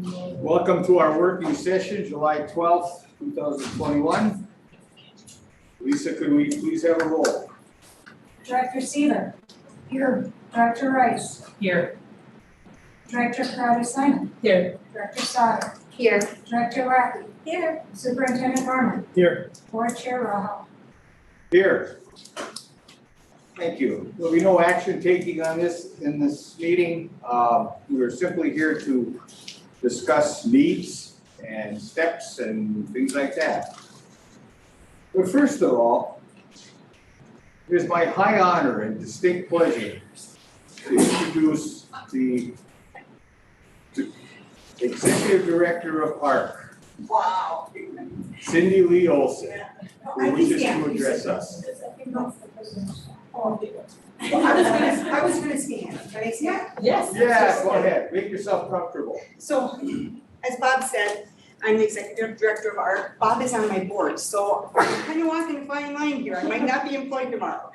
Welcome to our working session, July 12th, 2021. Lisa, could we please have a roll? Director Seaver. Here. Director Rice. Here. Director Karati-Simon. Here. Director Sauter. Here. Director Lackey. Here. Superintendent Norman. Here. Board Chair Rojo. Here. Thank you. There'll be no action taking on this in this meeting. We are simply here to discuss needs and steps and things like that. But first of all, it is my high honor and distinct pleasure to introduce the Executive Director of ARC, Wow. Cindy Lee Olson, who wishes to address us. I was gonna stand. Can I stand? Yes. Yeah, go ahead, make yourself comfortable. So, as Bob said, I'm the executive director of ARC. Bob is on my board, so I'm kind of walking a fine line here. I might not be employed tomorrow.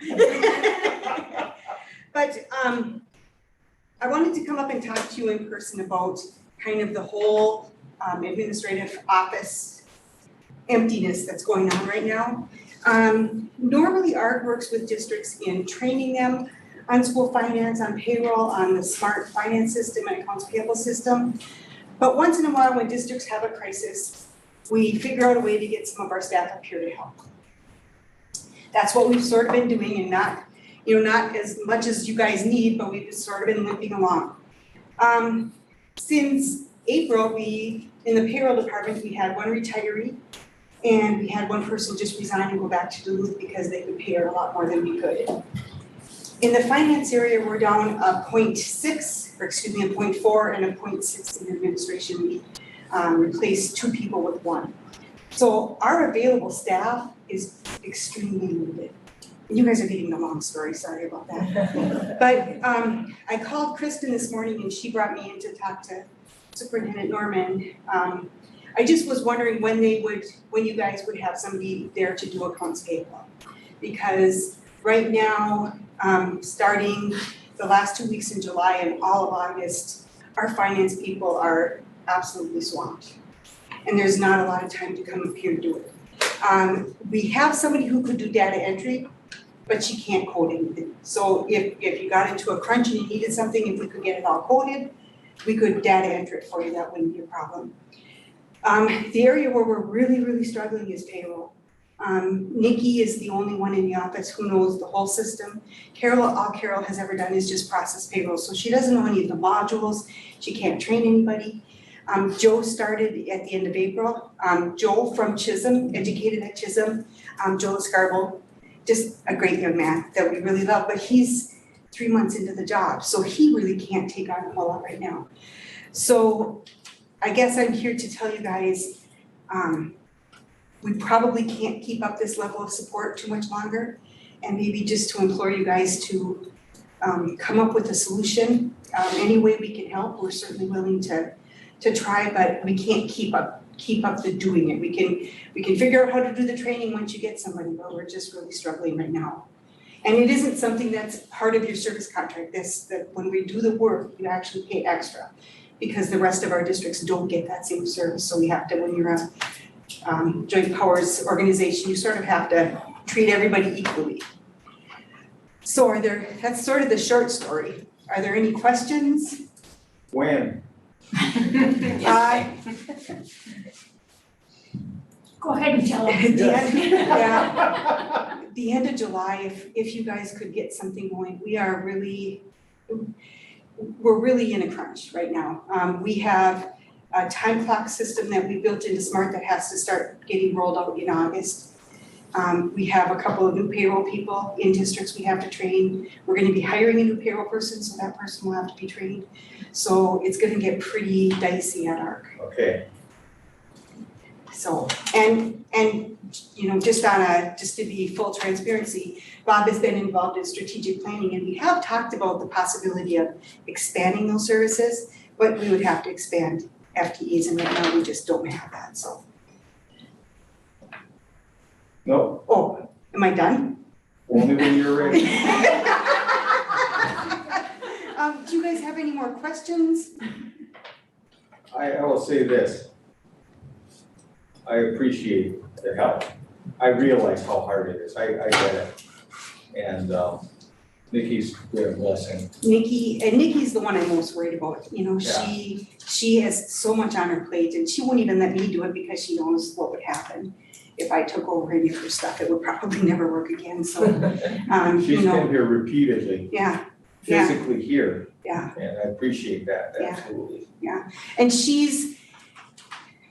But I wanted to come up and talk to you in person about kind of the whole administrative office emptiness that's going on right now. Normally ARC works with districts in training them on school finance, on payroll, on the smart finance system and accounts payable system. But once in a while, when districts have a crisis, we figure out a way to get some of our staff up here to help. That's what we've sort of been doing, and not as much as you guys need, but we've sort of been limping along. Since April, in the payroll department, we had one retiree, and we had one person just resign and go back to Duluth because they could pay her a lot more than we could. In the finance area, we're down a 0.4 and a 0.6 in administration. We replaced 2 people with 1. So our available staff is extremely limited. You guys are getting the long story, sorry about that. But I called Kristen this morning and she brought me in to talk to Superintendent Norman. I just was wondering when you guys would have somebody there to do accounts payable. Because right now, starting the last 2 weeks in July and all of August, our finance people are absolutely swamped. And there's not a lot of time to come up here and do it. We have somebody who could do data entry, but she can't code anything. So if you got into a crunch and you needed something, if we could get it all coded, we could data enter it for you, that wouldn't be a problem. The area where we're really, really struggling is payroll. Nikki is the only one in the office who knows the whole system. All Carol has ever done is just process payroll, so she doesn't know any of the modules, she can't train anybody. Joe started at the end of April. Joe from Chisholm, educated at Chisholm, Joe Scarbo, just a great young man that we really love, but he's 3 months into the job, so he really can't take on a whole lot right now. So I guess I'm here to tell you guys, we probably can't keep up this level of support too much longer, and maybe just to implore you guys to come up with a solution. Any way we can help, we're certainly willing to try, but we can't keep up the doing it. We can figure out how to do the training once you get somebody, but we're just really struggling right now. And it isn't something that's part of your service contract, that when we do the work, you actually pay extra, because the rest of our districts don't get that same service, so we have to, when you're a joint powers organization, you sort of have to treat everybody equally. So that's sort of the short story. Are there any questions? When? Go ahead and tell them. The end of July, if you guys could get something going, we're really in a crunch right now. We have a time clock system that we built into Smart that has to start getting rolled out in August. We have a couple of new payroll people in districts we have to train. We're gonna be hiring a new payroll person, so that person will have to be trained. So it's gonna get pretty dicey at ARC. Okay. So, and just to be full transparency, Bob has been involved in strategic planning, and we have talked about the possibility of expanding those services, but we would have to expand FTEs, and right now we just don't have that, so. No, Oh, am I done? only when you're ready. Do you guys have any more questions? I will say this. I appreciate the help. I realize how hard it is. I get it. And Nikki's been a blessing. Nikki's the one I'm most worried about, you know, she has so much on her plate and she won't even let me do it because she knows what would happen. If I took over any of her stuff, it would probably never work again, so, She's you know, been here repeatedly, yeah, physically here. Yeah. And I appreciate that, Yeah. absolutely. and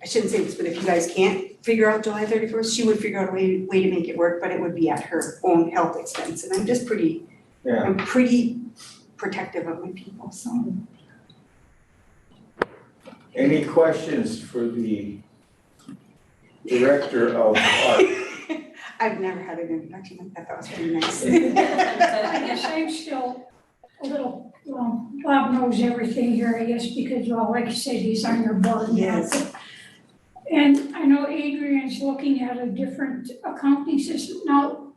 I shouldn't say this, but if you guys can't figure out July 31st, she would figure out a way to make it work, but it would be at her own health expense, and I'm just pretty protective of my people, so. Any questions for the Director of Art? I've never had an introduction like that, that was pretty nice. I guess I'm still a little, well, Bob knows everything here, I guess, because, well, like you said, he's on your board now. Yes. And I know Adrian's looking at a different accounting system. Now,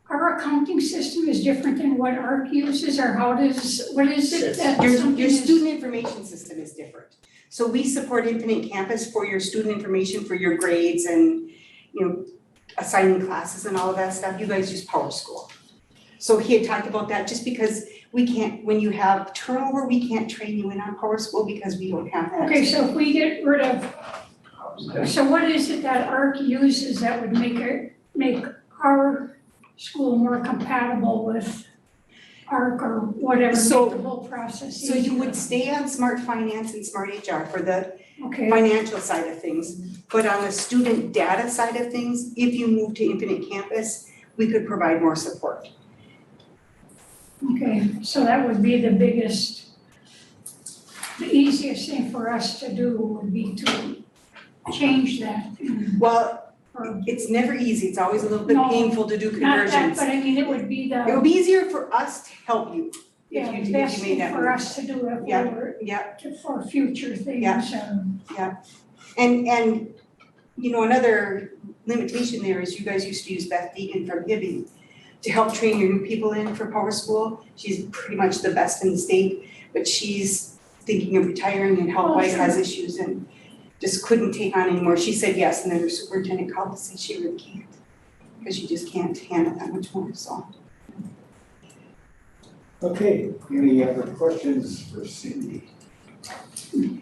our accounting system is different than what ARC uses, or what is it that something Your is- student information system is different. So we support Infinite Campus for your student information, for your grades and, you know, assigning classes and all of that stuff. You guys use PowerSchool. So he had talked about that just because we can't, when you have turnover, we can't train you in on PowerSchool because we don't have that. Okay, so if we get rid of, so what is it that ARC uses that would make our school more compatible with ARC or whatever, So- make the whole process So you easier? would stay on Smart Finance and Smart HR for the Okay, financial side of things. But on the student data side of things, if you move to Infinite Campus, we could provide more support. okay, so that would be the easiest thing for us to do would be to change that. Well, Or it's never easy, it's always a little bit No, painful to do not that, conversions. but I mean, it would be It would be easier for us to help you yeah, if you best made thing that for move. us to do if we Yeah, were, yeah. for future things. Yeah. And, you know, another limitation there is you guys used to use Beth Deegan from Hibbing to help train your new people in for PowerSchool. She's pretty much the best in the state, but she's thinking of retiring and health-wise has issues and just couldn't take on anymore. She said yes, and then her superintendent called and said she really can't, because she just can't handle that much more, so. Okay, any other questions for Cindy?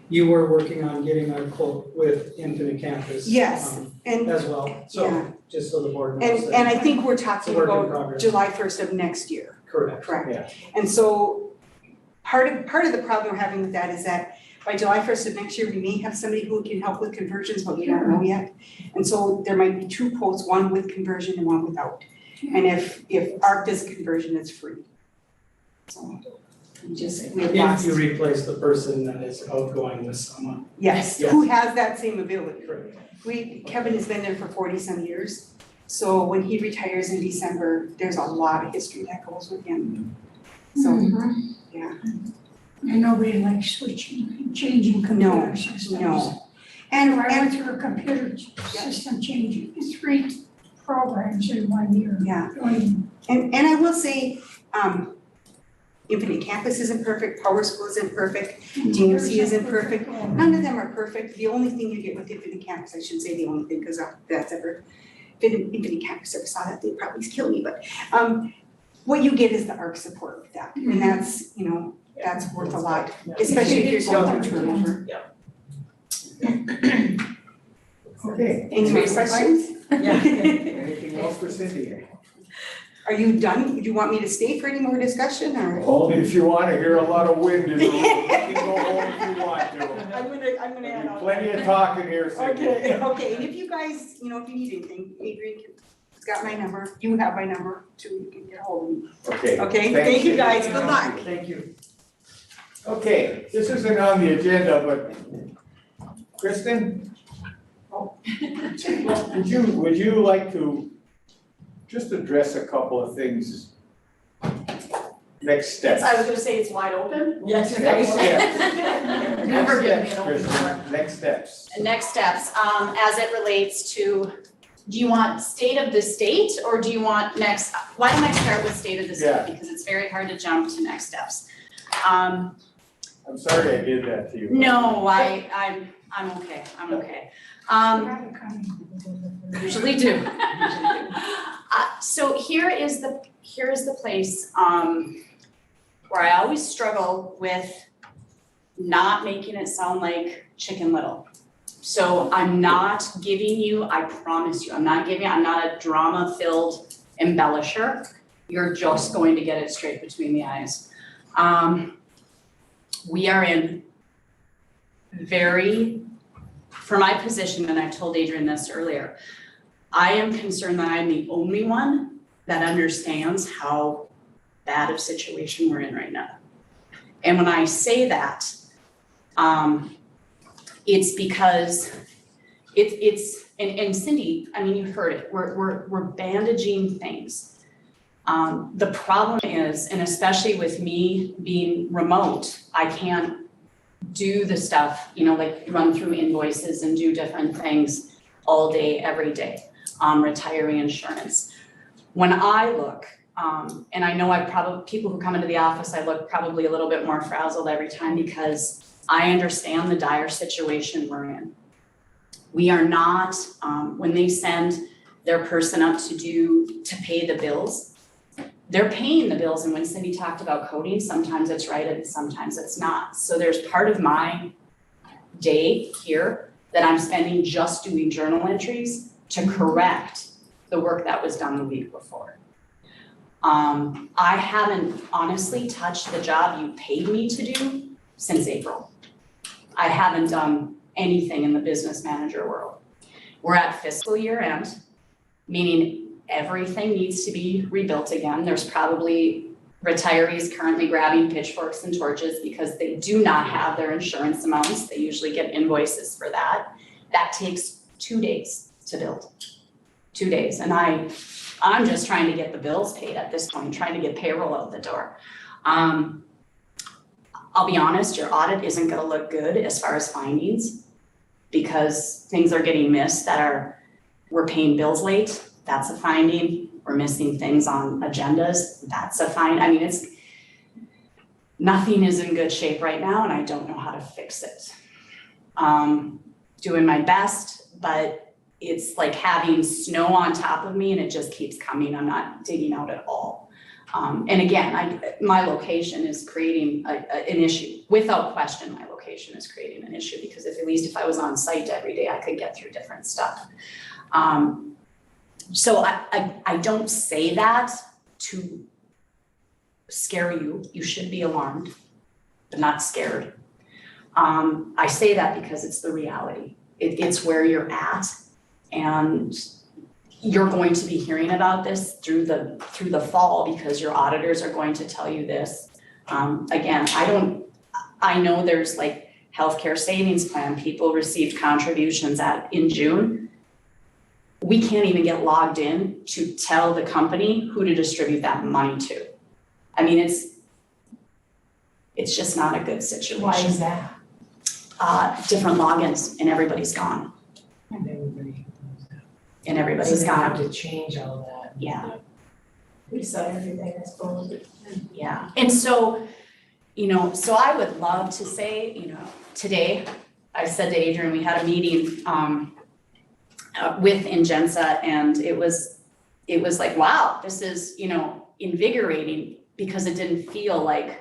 You were working on getting a quote with Infinite Campus. Yes, and As well, Yeah. so just so the board knows and that. I think we're It's a talking work in about progress. July 1st of next year. Correct. Correct. Yeah. And so part of the problem we're having with that is that by July 1st of next year, we may have somebody who can help with conversions, but we don't know yet. And so there might be two quotes, one with conversion and one without. And if ARC does conversion, it's free. So we have If lost, you replace the person that is outgoing with someone. yes, Yes. who has that same ability. Correct. Kevin has been there for 40-some years. So when he retires in December, there's a lot of history that goes with him. So, yeah. And nobody likes switching, and changing computer systems. no. I And went through a computer system changing, 3 programs in 1 year. yeah. Going, And I will say, Infinite Campus isn't perfect, PowerSchool isn't perfect, DMC isn't perfect. None of them are perfect. The only thing you get with Infinite Campus, I shouldn't say the only thing, because that's ever, if Infinite Campus ever saw that, they'd probably kill me, but what you get is the ARC support with that. And that's, you know, that's worth a lot, especially if you're going through turnover. Okay. Any more questions? Anything else for Cindy? Are you done? Do you want me to stay for any more discussion or? Only if you want to hear a lot of wind in the room, you can go home if you want to. I'm gonna add on. Plenty of talking here, Cindy. Okay, and if you guys, you know, if you need anything, Adrian has got my number, you have my number too, you can get hold of me. Okay. Okay, thank you guys, good luck. Thank you. Okay, this isn't on the agenda, but Kristen? Would you like to just address a couple of things? Next steps. I was gonna say it's wide open. Next steps. Never give me Next an open steps, door. Kristen. Next steps. Next steps, as it relates to, do you want state of the state or do you want next, why don't I start with state of the Yeah. state? Because it's very hard to jump to next steps. I'm sorry I did that to you. No, I'm okay, I'm okay. Usually do. So here is the place, where I always struggle with not making it sound like Chicken Little. So I'm not giving you, I promise you, I'm not a drama-filled embellisher. You're just going to get it straight between the eyes. We are in for my position, and I told Adrian this earlier, I am concerned that I'm the only one that understands how bad of situation we're in right now. And when I say that, it's because and Cindy, I mean, you heard it, we're bandaging things. The problem is, and especially with me being remote, I can't do the stuff, like run through invoices and do different things all day, every day, retiree insurance. When I look, and I know people who come into the office, I look probably a little bit more frazzled every time because I understand the dire situation we're in. We are not, when they send their person up to pay the bills, they're paying the bills, and when Cindy talked about coding, sometimes it's right and sometimes it's not. So there's part of my day here that I'm spending just doing journal entries to correct the work that was done the week before. I haven't honestly touched the job you paid me to do since April. I haven't done anything in the business manager world. We're at fiscal year end, meaning everything needs to be rebuilt again. There's probably retirees currently grabbing pitchforks and torches because they do not have their insurance amounts. They usually get invoices for that. That takes 2 days to build. 2 days. And I'm just trying to get the bills paid at this point, trying to get payroll out the door. I'll be honest, your audit isn't gonna look good as far as findings because things are getting missed we're paying bills late. That's a finding. We're missing things on agendas. That's a find. I mean, nothing is in good shape right now and I don't know how to fix it. Doing my best, but it's like having snow on top of me and it just keeps coming. I'm not digging out at all. And again, my location is creating an issue. Without question, my location is creating an issue because at least if I was on site every day, I could get through different stuff. So I don't say that to scare you. You should be alarmed, but not scared. I say that because it's the reality. It's where you're at, and you're going to be hearing about this through the fall because your auditors are going to tell you this. Again, I know there's like healthcare savings plan, people received contributions in June. We can't even get logged in to tell the company who to distribute that money to. I mean, it's just not a good situation. Why is that? Different logins and everybody's gone. And everybody. And everybody's gone. So they have to change all that. Yeah. Reset everything, I suppose. Yeah, and so, so I would love to say, today, I said to Adrian, we had a meeting, with Ingenza, and it was like, wow, this is, invigorating because it didn't feel like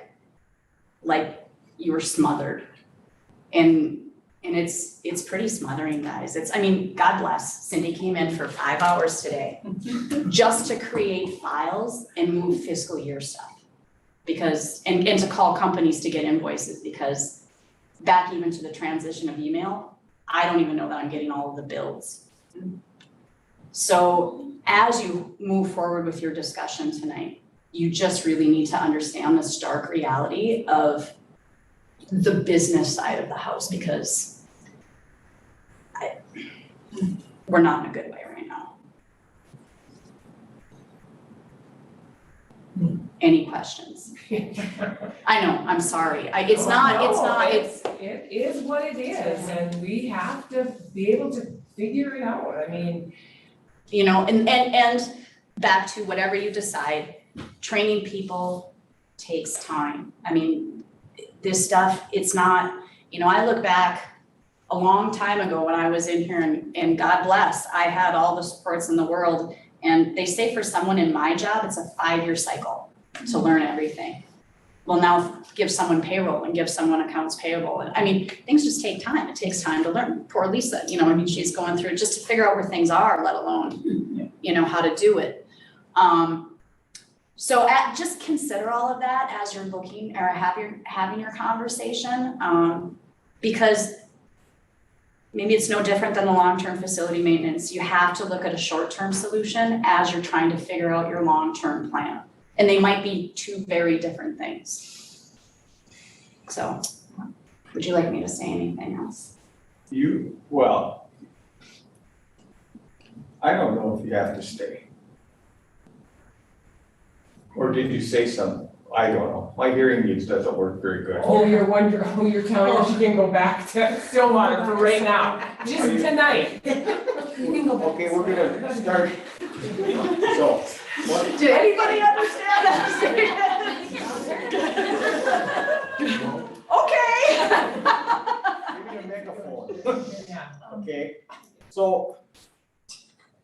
you were smothered. And it's pretty smothering, guys. God bless. Cindy came in for 5 hours today just to create files and move fiscal year stuff. Because, and to call companies to get invoices, because back even to the transition of email, I don't even know that I'm getting all of the bills. So as you move forward with your discussion tonight, you just really need to understand the stark reality of the business side of the house, because we're not in a good way right now. Any questions? I know, I'm sorry. It is what it is, and we have to be able to figure it out. I mean, and back to whatever you decide, training people takes time. I mean, this stuff, it's not, you know, I look back a long time ago when I was in here and God bless, I had all the supports in the world. And they say for someone in my job, it's a 5-year cycle to learn everything. Well, now give someone payroll and give someone accounts payable. And I mean, things just take time. It takes time to learn. Poor Lisa, you know, I mean, she's going through it just to figure out where things are, let alone, you know, how to do it. So just consider all of that as you're looking or having your conversation, because maybe it's no different than the long-term facility maintenance. You have to look at a short-term solution as you're trying to figure out your long-term plan. And they might be two very different things. So, would you like me to say anything else? Well, I don't know if you have to stay. Or did you say something? I don't know. My hearing aids doesn't work very good. Oh, you're telling her she can go back to Stillwater for right now, just tonight. Okay, we're gonna start. So, what? Did anybody understand that? Okay. Give me a megaphone. Okay, so,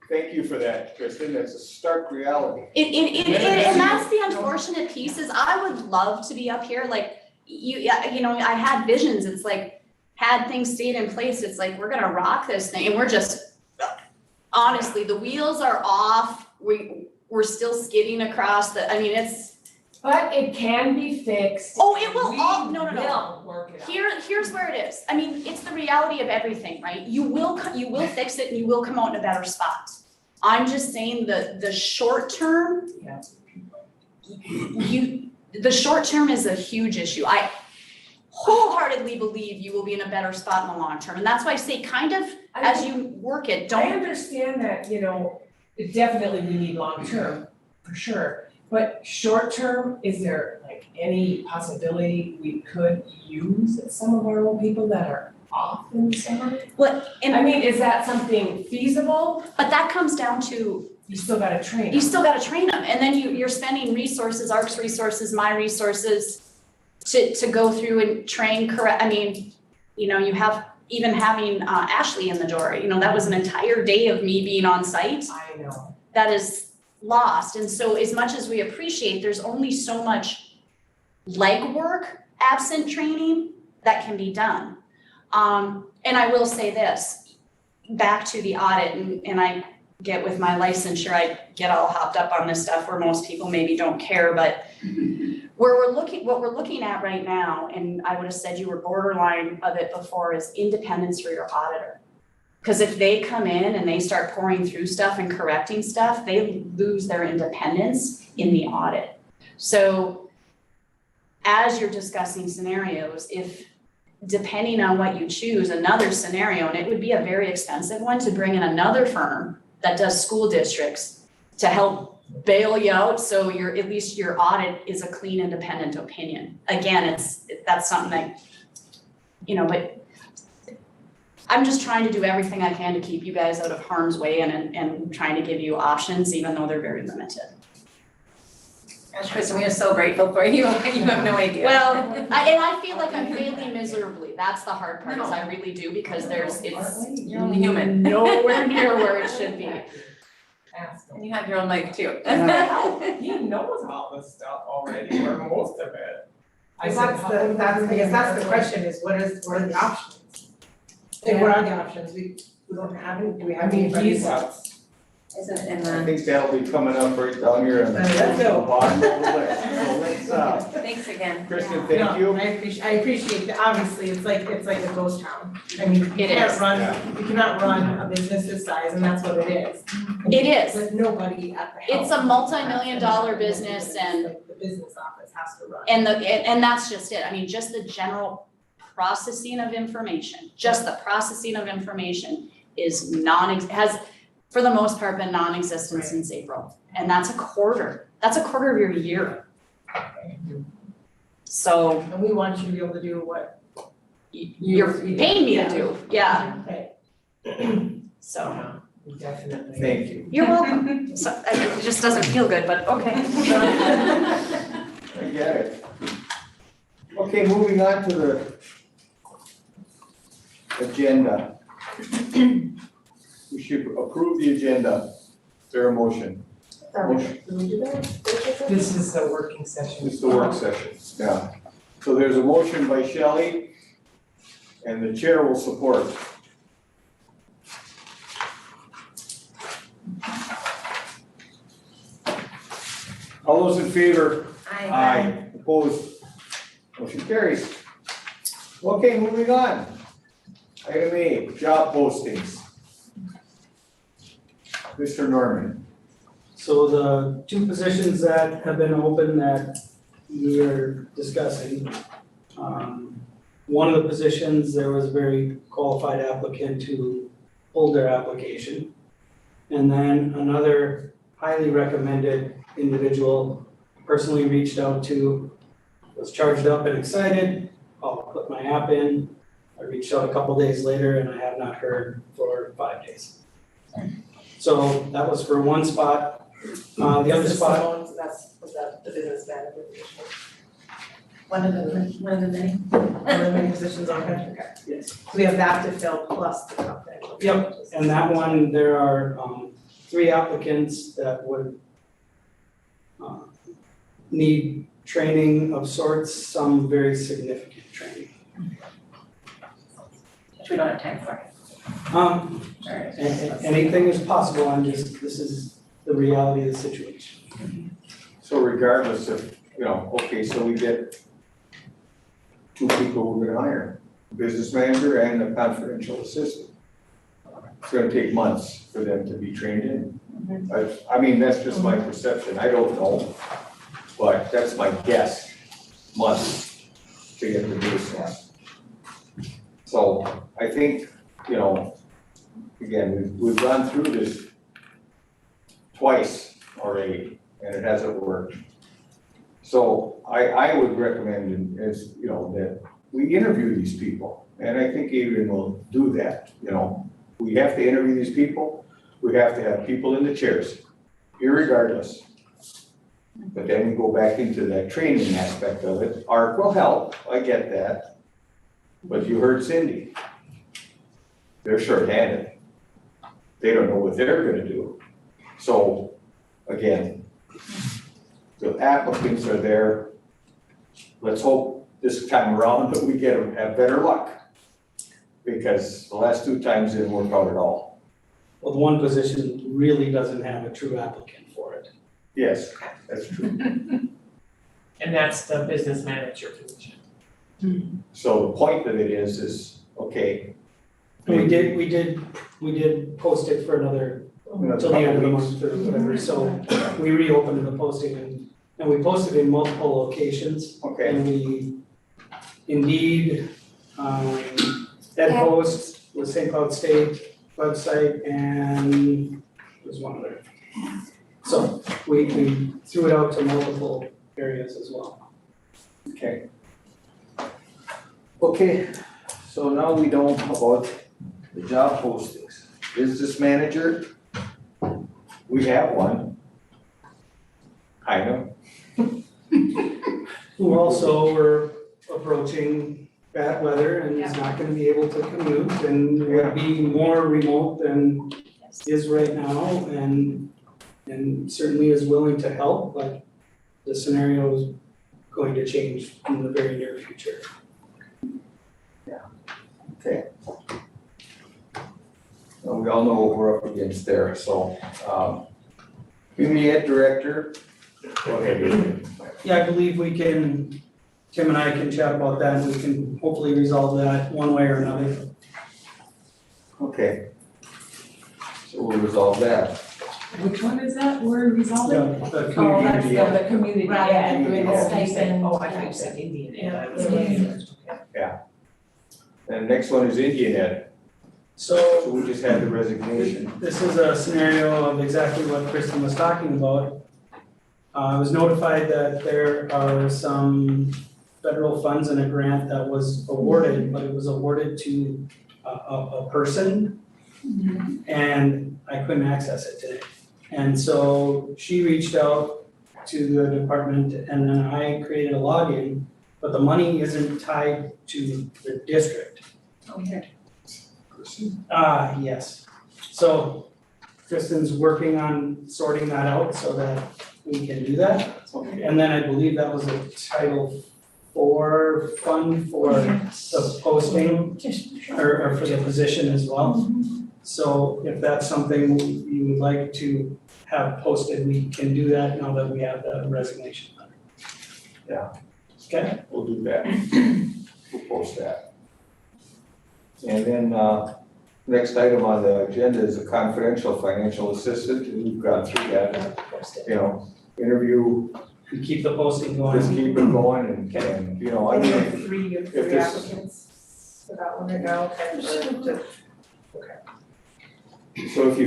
thank you for that, Kristen. That's a stark reality. And that's the unfortunate piece is I would love to be up here, like, you know, I had visions, it's like, had things stayed in place, it's like, we're gonna rock this thing, and we're just, honestly, the wheels are off, we're still skidding across the, I mean, it's. But it can be fixed. Oh, it will no. We will work it out. Here's where it is. I mean, it's the reality of everything, right? You will fix it and you will come out in a better spot. I'm just saying the short term. Yeah. The short term is a huge issue. I wholeheartedly believe you will be in a better spot in the long term. And that's why I say kind of as you work it, I don't. understand that, you know, definitely we need long term, for sure. But short term, is there like any possibility we could use some of our old people that are off in the summer? I mean, is that something feasible? But that comes down to You still gotta train you them. still gotta train them, and then you're spending resources, ARC's resources, my resources to go through and train correct, I mean, you know, you have, even having Ashley in the door, you know, that was an entire day of me being on site. I know. That is lost, and so as much as we appreciate, there's only so much legwork absent training that can be done. And I will say this, back to the audit, and I get with my licensure, I get all hopped up on this stuff where most people maybe don't care, but what we're looking at right now, and I would have said you were borderline of it before, is independence for your auditor. Because if they come in and they start pouring through stuff and correcting stuff, they lose their independence in the audit. So as you're discussing scenarios, if depending on what you choose, another scenario, and it would be a very expensive one to bring in another firm that does school districts to help bail you out, so at least your audit is a clean, independent opinion. Again, that's something that, you know, but I'm just trying to do everything I can to keep you guys out of harm's way and trying to give you options, even though they're very limited. Gosh, Kristen, we are so grateful for you. You have no idea. Well, I feel like I'm failing miserably. That's the hard part, is I really do, because it's You're only human. nowhere near where it should be. Ask And him. you have your own life too. He knows all this stuff already, or most of it. I said, That's I guess that's the question, is what are the options? And what are the options? We don't have any, do we I have mean, anybody he's, else? Is it in I the, think that'll be coming up right down here on the Let's go. bottom of the list. So let's, thanks again. Kristen, No, thank you. I appreciate that, obviously, it's like a ghost town. I mean, you It is. cannot run a business this size, and that's what it is. It is. With nobody at the helm. It's a multi-million-dollar business, and Like the business office has to run. and that's just it. I mean, just the general processing of information, just the processing of information is has, for the most part, been non-existent Right. since April. And that's a quarter of your year. So And we want you to be able to do what. you're paying me to do, yeah, Right. so. Yeah, definitely. Thank you. You're welcome. So, it just doesn't feel good, but okay. I get it. Okay, moving on to the agenda. We should approve the agenda. Is there a motion? Motion. Did we do that? This is a working session. It's the work session, yeah. So there's a motion by Shelley, and the chair will support. All those in favor? Aye. Opposed? Motion carries. Okay, moving on. Item A, job postings. Mr. Norman. So the two positions that have been open that we are discussing, one of the positions, there was a very qualified applicant who pulled their application. And then another highly recommended individual personally reached out to, was charged up and excited, I'll put my app in. I reached out a couple days later and I have not heard for 5 days. So that was for one spot. The other Is this spot, the one, was that the business manager position? One of the many. One of the many positions on there? Okay. yes. So we have that to fill plus the confidential. Yep, and that one, there are 3 applicants that would need training of sorts, some very significant training. Which we don't have time for. Alright. Anything is possible, this is the reality of the situation. So regardless of, okay, so we get 2 people we're gonna hire, business manager and a confidential assistant. It's gonna take months for them to be trained in. I mean, that's just my perception, I don't know, but that's my guess, months to get the baseline. So I think, again, we've gone through this twice already, and it hasn't worked. So I would recommend, that we interview these people, and I think Adrian will do that, We have to interview these people, we have to have people in the chairs, irregardless. But then we go back into that training aspect of it. ARC will help, I get that. But you heard Cindy. They're shorthanded. They don't know what they're gonna do. So, again, the applicants are there. Let's hope this time around that we have better luck. Because the last 2 times didn't work out at all. Well, the one position really doesn't have a true applicant for it. Yes, that's true. And that's the business manager position. So the point of it is, okay. We did post it for another, till the end of the month or whatever, so we reopened the posting and we posted in multiple locations. Okay, And we, Indeed, Ed Post with St. Cloud State website, and there's one other. So we threw it out to multiple areas as well. okay. Okay, so now we know about the job postings. Business manager, we have one. Kind of. Who also were approaching bad weather and is not gonna be able to commute and will be more remote than is right now and certainly is willing to help, but the scenario is going to change in the very near future. Okay. Well, we all know what we're up against there, so, community ed director, go ahead, Adrian. Yeah, I believe Tim and I can chat about that and we can hopefully resolve that one way or another. Okay. So we'll resolve that. Which one is that we're resolving? The Oh, that's community, the community, Rather yeah, than doing the this stipend. Oh, I thought you said Indian. Yeah. Okay. And the next one is Indian ed, so so we just had the resignation. this is a scenario of exactly what Kristen was talking about. I was notified that there are some federal funds in a grant that was awarded, but it was awarded to a person. And I couldn't access it today. And so she reached out to the department and then I created a login but the money isn't tied to the district. Okay. Yes. So Kristen's working on sorting that out so that we can do that. And then I believe that was a Title IV fund for the posting Just. or for the position as well. So if that's something you would like to have posted, we can do that now that we have the resignation letter. Yeah. Okay? We'll do that. We'll post that. And then, next item on the agenda is a confidential financial assistant, and we've gone through that, you know, interview, We keep the posting just going. keep it going and, you know, I And you mean, have three this- applicants for that one right now, okay, so if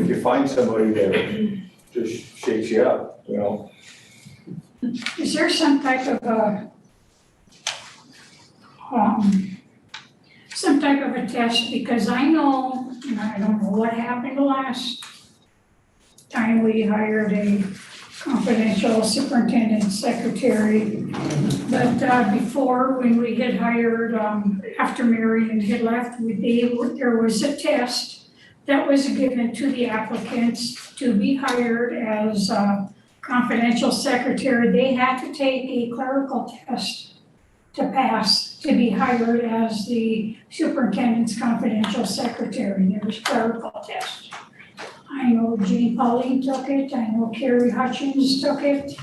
you find somebody that just shakes you up, you know, Is there some type of a test, because I know, and I don't know what happened the last time we hired a confidential superintendent secretary. But before, when we had hired, after Marion had left, there was a test that was given to the applicants to be hired as confidential secretary. They had to take a clerical test to pass to be hired as the superintendent's confidential secretary. There was clerical test. I know Jean Pauline took it, I know Carrie Hutchins took it.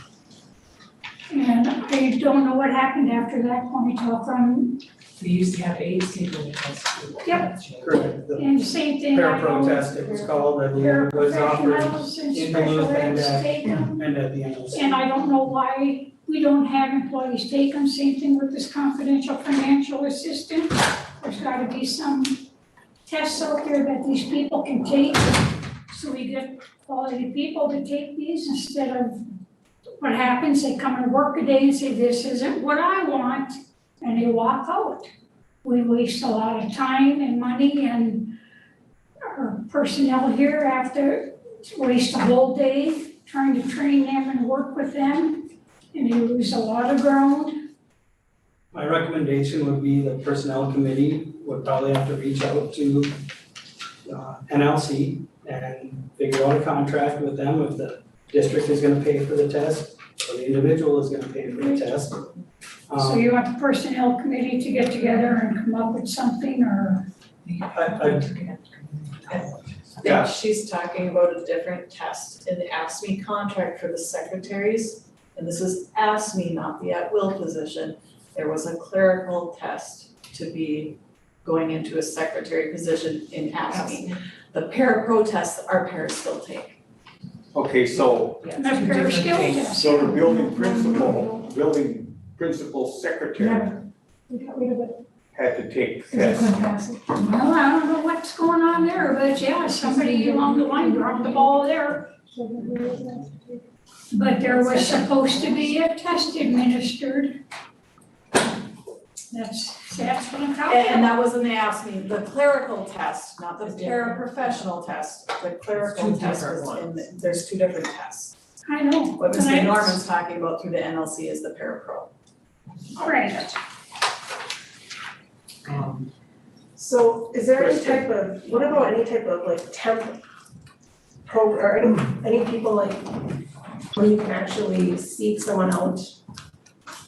And I don't know what happened after that point, how come, We used to have 8 people in high school. Yep. Correct. The and same thing, I know Parapro it was called, I believe it was offered paraprofessionals and in special Duluth and eds take them. and at the NLC. And I don't know why we don't have employees take them, same thing with this confidential financial assistant. There's gotta be some tests out there that these people can take, so we get quality people to take these instead of what happens, they come and work a day and say, this isn't what I want, and they walk out. We waste a lot of time and money, and our personnel here have to waste a whole day trying to train them and work with them, and they lose a lot of ground. My recommendation would be the personnel committee would probably have to reach out to NLC and figure out a contract with them if the district is gonna pay for the test or the individual is gonna pay for the test. So you want the personnel committee to get together and come up with something, or? I Yeah, she's talking about a different test in the ASME contract for the secretaries. And this is ASME, not the at-will position. There was a clerical test to be going into a secretary position in ASME. The parapro test, our paras still take. okay, so, Yeah, That's two fair different skill things. test. so the building principal secretary We got rid of it. had to take Is it tests. gonna pass it? Well, I don't know what's going on there, but yeah, somebody along the line dropped the ball there. But there was supposed to be a test administered. That's what I'm talking And about. that was in the ASME, the clerical test, not the Is different. paraprofessional test. The clerical Two test different was in, ones. there's 2 different tests. I know. What but Mr. Norman's talking about through the NLC is the parapro. Right. So is there any type of, what about any type of like temp or any people like where you can actually seek someone out?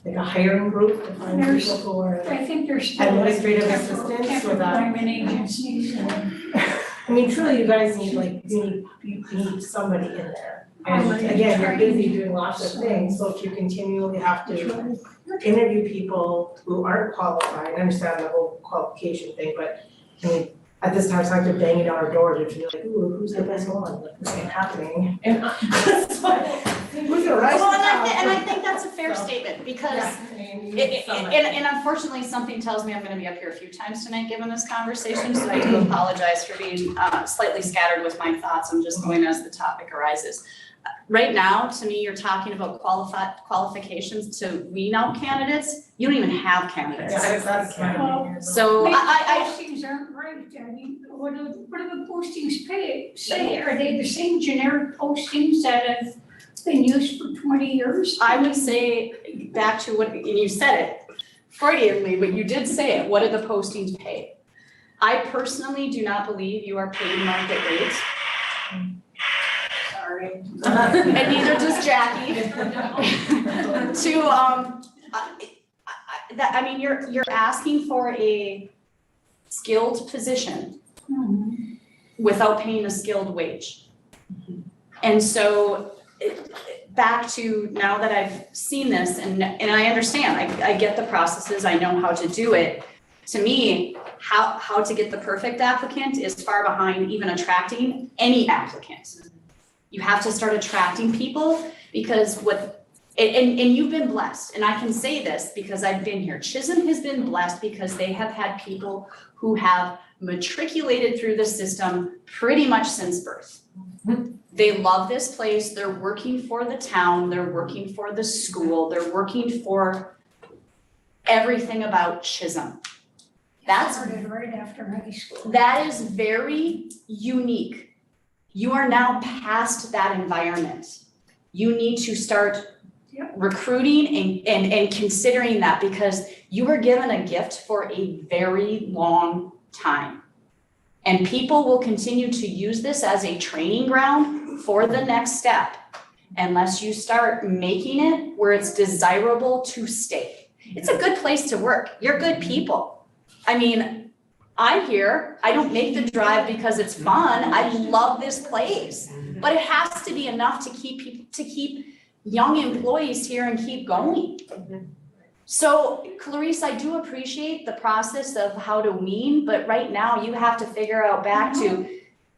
Like a hiring group to find There's- people who are, I think there's still like Administrative temporary assistants or that? employment agencies and. I mean, truly you guys need like, you need somebody in there. And Right. again, you're busy doing lots of things, so if you continually have to interview people who aren't qualified, I understand the whole qualification thing, but I mean, at this time, it's like they're banging down our doors, and you're like, ooh, who's the best one, like, this ain't happening. And So, who's gonna rise to the Well, top? and I think that's a fair statement, because Yeah, I mean, you need somebody. and unfortunately, something tells me I'm gonna be up here a few times tonight given this conversation, so I do apologize for being slightly scattered with my thoughts. I'm just going as the topic arises. Right now, to me, you're talking about qualifications to weed out candidates. You don't even have candidates. Yeah, that's Well, So maybe I postings aren't right. I mean, what do the postings say? Are they the same generic postings that have been used for 20 years? I would say, back to what, and you said it Freudianly, but you did say it, what do the postings pay? I personally do not believe you are paid market rate, Sorry. and neither does Jackie. I mean, you're asking for a skilled position Mhm. without paying a skilled wage. And so, back to now that I've seen this and I understand, I get the processes, I know how to do it. To me, how to get the perfect applicant is far behind even attracting any applicant. You have to start attracting people because and you've been blessed, and I can say this because I've been here. Chisholm has been blessed because they have had people who have matriculated through the system pretty much since birth. They love this place, they're working for the town, they're working for the school, they're working for everything about Chisholm. That's Started right after high school. That is very unique. You are now past that environment. You need to start recruiting and considering that because you were given a gift for a very long time. And people will continue to use this as a training ground for the next step unless you start making it where it's desirable to stay. It's a good place to work. You're good people. I mean, I'm here, I don't make the drive because it's fun, I love this place. But it has to be enough to keep young employees here and keep going. So Clarice, I do appreciate the process of how to wean, but right now you have to figure out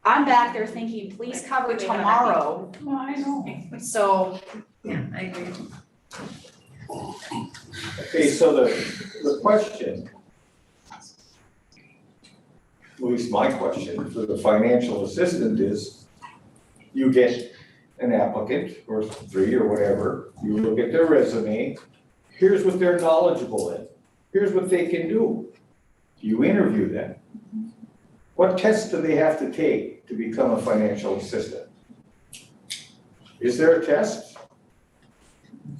I'm back there thinking, please cover tomorrow. Well, I know. So, Yeah, I agree. Okay, so the question, at least my question for the financial assistant is, you get an applicant, or 3 or whatever, you look at their resume, here's what they're knowledgeable in, here's what they can do. You interview them. What tests do they have to take to become a financial assistant? Is there a test?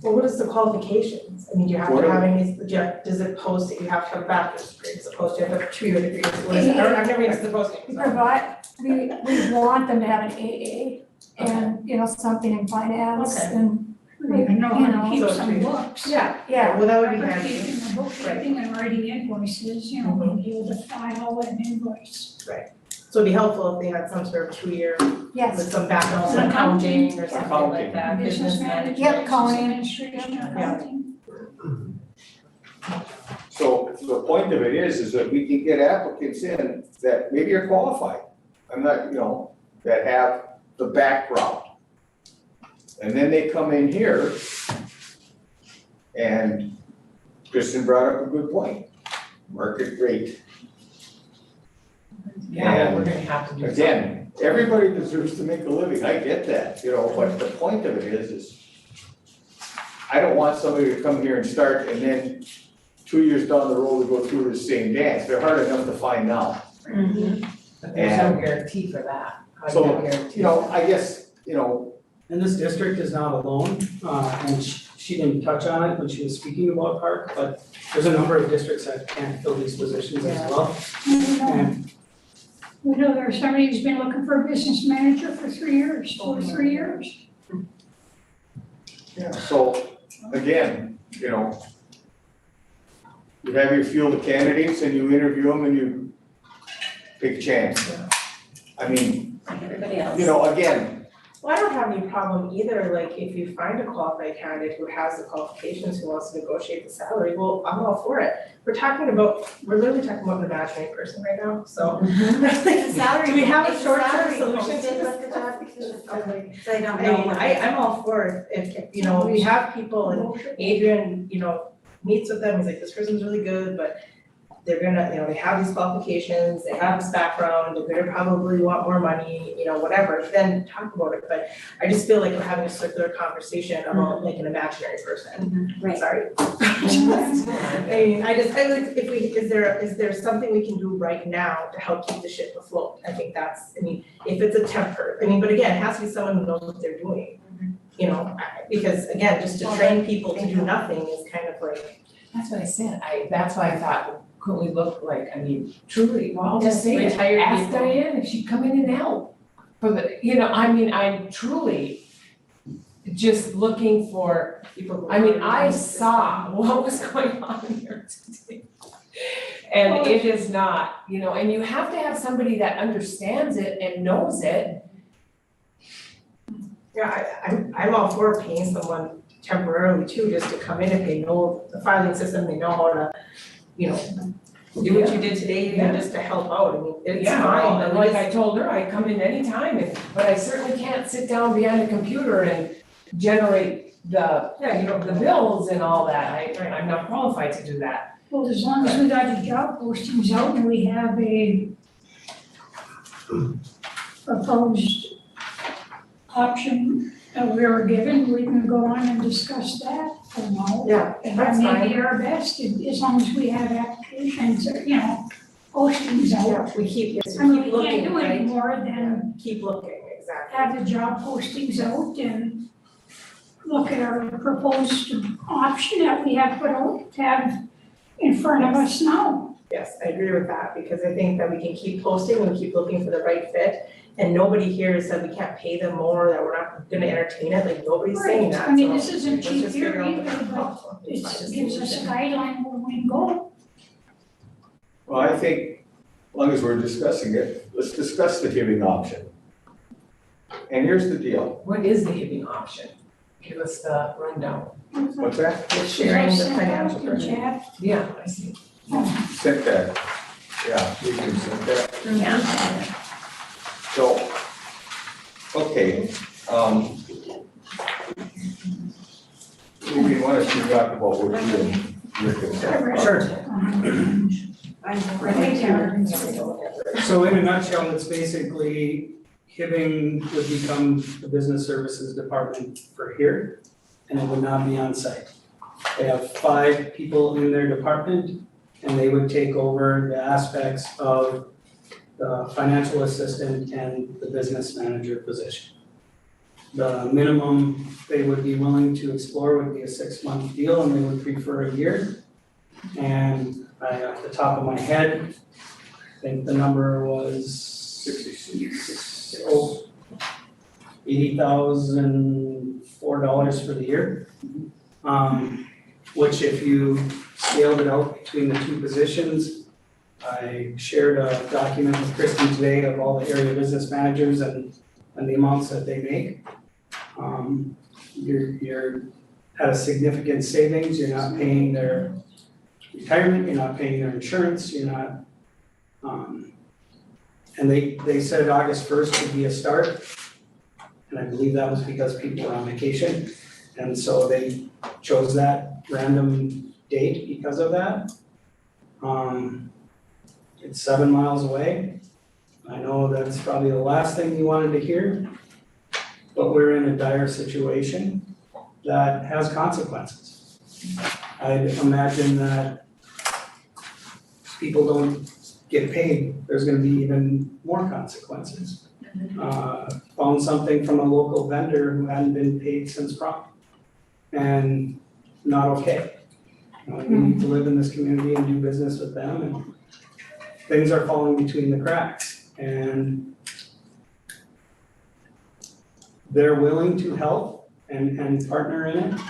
Well, what is the qualifications? I mean, do you have What to are have any, does it post that you have to have a bachelor's degree, does it post you have to have a 2-year degree? What is it? I've never even seen the posting. We provide, we want them to have an AA and, you know, something in finance Okay. and, We know how to keep So some true. books. Yeah, well, that would be Remember handy. keeping the bookkeeping and writing invoices, you know, Mhm. be able to file an invoice. So it'd be helpful if they had some sort of 2-year yes. with some background, Some some accounting or accounting. something Accounting. like that, Business business management. management. Yep, accounting. Administration, accounting. So the point of it is that we can get applicants in that maybe are qualified. I'm not, that have the background. And then they come in here and Kristen brought up a good point, market rate. Yeah, we're gonna have to do something. Again, everybody deserves to make a living, I get that, but the point of it is I don't want somebody to come here and start and then 2 years down the road to go through the same dance, they're hard enough to find now. But there's no guarantee for that. How do you So, have a guarantee? I guess, And this district is not alone, and she didn't touch on it when she was speaking about Park, but there's a number of districts that can't fill these positions as well. And We know there's somebody who's been looking for a business manager for 3 years, over 3 years. so, again, you have your field of candidates and you interview them and you take a chance. I mean, Like everybody else. again, Well, I don't have any problem either, like, if you find a qualified candidate who has the qualifications, who wants to negotiate the salary, well, I'm all for it. We're literally talking about an imaginary person right now, so. Do we have a short-term solution to this? So I don't know. I'm all for it, if, we have people, and Adrian, meets with them, he's like, this person's really good, but they're gonna, they have these qualifications, they have this background, they're gonna probably want more money, whatever, then talk about it, but I just feel like we're having a circular conversation about like an imaginary person. Right. Sorry. I mean, is there something we can do right now to help keep the ship afloat? I think if it's a temper, but again, it has to be someone who knows what they're doing. you know, because again, just to train people to do nothing is kind of like, That's what I said, that's why I thought, could we look like, I mean, truly, well, I'll just say it, Retired ask people. Diane if she'd come in and help. For the, you know, I mean, I'm truly just looking for, people who. I mean, I saw what was going on here today. And it is not, you know, and you have to have somebody that understands it and knows it. Yeah, I'm all for paying someone temporarily too, just to come in if they know the filing system, they know how to, you know, do what you did today, even just to help out, I mean, it's Yeah, fine, and but like I told her, I come in anytime, but I certainly can't sit down behind a computer and generate the, you know, the bills and all that. I'm not qualified to do that. Well, as long as we got the job postings out and we have a proposed option that we were given, we can go on and discuss that for now. Yeah, And that's that may fine. be our best, as long as we have applications, or, you know, postings out. Yeah, we keep I mean, keep we can't looking, do any right? more than Keep looking, exactly. have the job postings out and look at our proposed option that we have put out, to have in front of us now. Yes, I agree with that, because I think that we can keep posting and keep looking for the right fit. And nobody here said we can't pay them more, that we're not gonna entertain it, like nobody's saying Right. that, I mean, so this isn't let's cheap just here figure out either, the but problem. it Let's find a gives us a solution. guideline where we can go. Well, I think, as long as we're discussing it, let's discuss the giving option. And here's the deal. What is the Hibbing option? Give us the rundown. What's that? It's sharing the Send out financial in burden. chat. Yeah, I see. Sent that. Yeah, we can send that. Yeah. So, okay, maybe why don't you talk about what you and Rick have talked about? I'm ready to. So in a nutshell, it's basically Hibbing would become the business services department for here, and it would not be on site. They have 5 people in their department, and they would take over the aspects of the financial assistant and the business manager position. The minimum they would be willing to explore would be a 6-month deal, and they would prefer a year. And off the top of my head, I think the number was $80,004 for the year. Which if you scaled it out between the 2 positions, I shared a document with Kristen today of all the area business managers and the amounts that they make. You're at a significant savings, you're not paying their retirement, you're not paying their insurance, you're not, and they said August 1st would be a start. And I believe that was because people were on vacation, and so they chose that random date because of that. It's 7 miles away. I know that's probably the last thing you wanted to hear, but we're in a dire situation that has consequences. I'd imagine that people don't get paid, there's gonna be even more consequences. Found something from a local vendor who hadn't been paid since prom, and not okay. We need to live in this community and do business with them, and things are falling between the cracks, and they're willing to help and partner in it.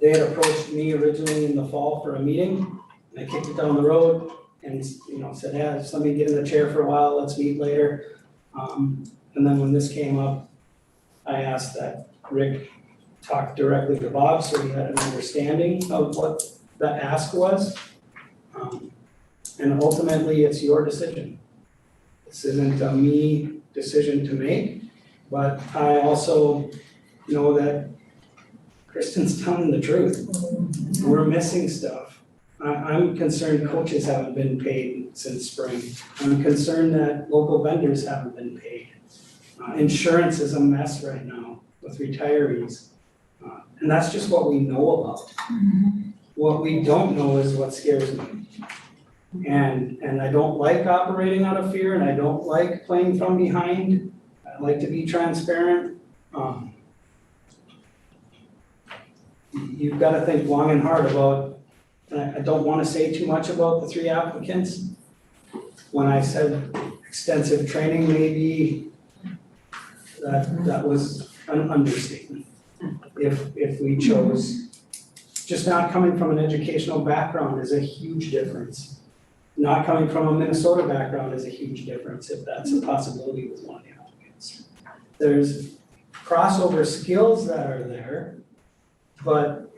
They had approached me originally in the fall for a meeting, and I kicked it down the road and, said, yeah, just let me get in the chair for a while, let's meet later. And then when this came up, I asked that Rick talk directly to Bob so he had an understanding of what the ask was. And ultimately, it's your decision. This isn't a me decision to make, but I also know that Kristen's telling the truth. We're missing stuff. I'm concerned coaches haven't been paid since spring. I'm concerned that local vendors haven't been paid. Insurance is a mess right now with retirees. And that's just what we know about. What we don't know is what scares me. And I don't like operating out of fear, and I don't like playing from behind. I like to be transparent. you've got to think long and hard about, and I don't want to say too much about the 3 applicants. When I said extensive training, maybe that was an understatement. If we chose, just not coming from an educational background is a huge difference. Not coming from a Minnesota background is a huge difference, if that's a possibility with one of the applicants. There's crossover skills that are there, but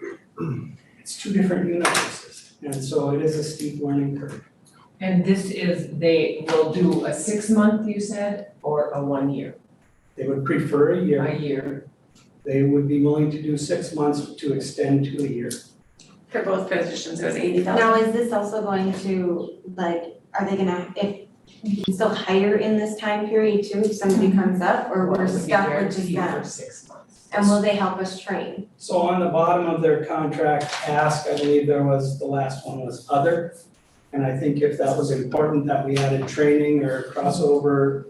it's 2 different universes, and so it is a steep learning curve. And this is, they will do a 6-month, you said, or a 1 year? They would prefer a year. A year. They would be willing to do 6 months to extend to a year. For both positions, it was 80,000. Now, is this also going to, like, are they gonna, if you can still hire in this time period too, if somebody comes up, or we're stuck with just Well, it them? would be guaranteed for 6 months. And will they help us train? So on the bottom of their contract, ask, I believe there was, the last one was other. And I think if that was important, that we added training or crossover,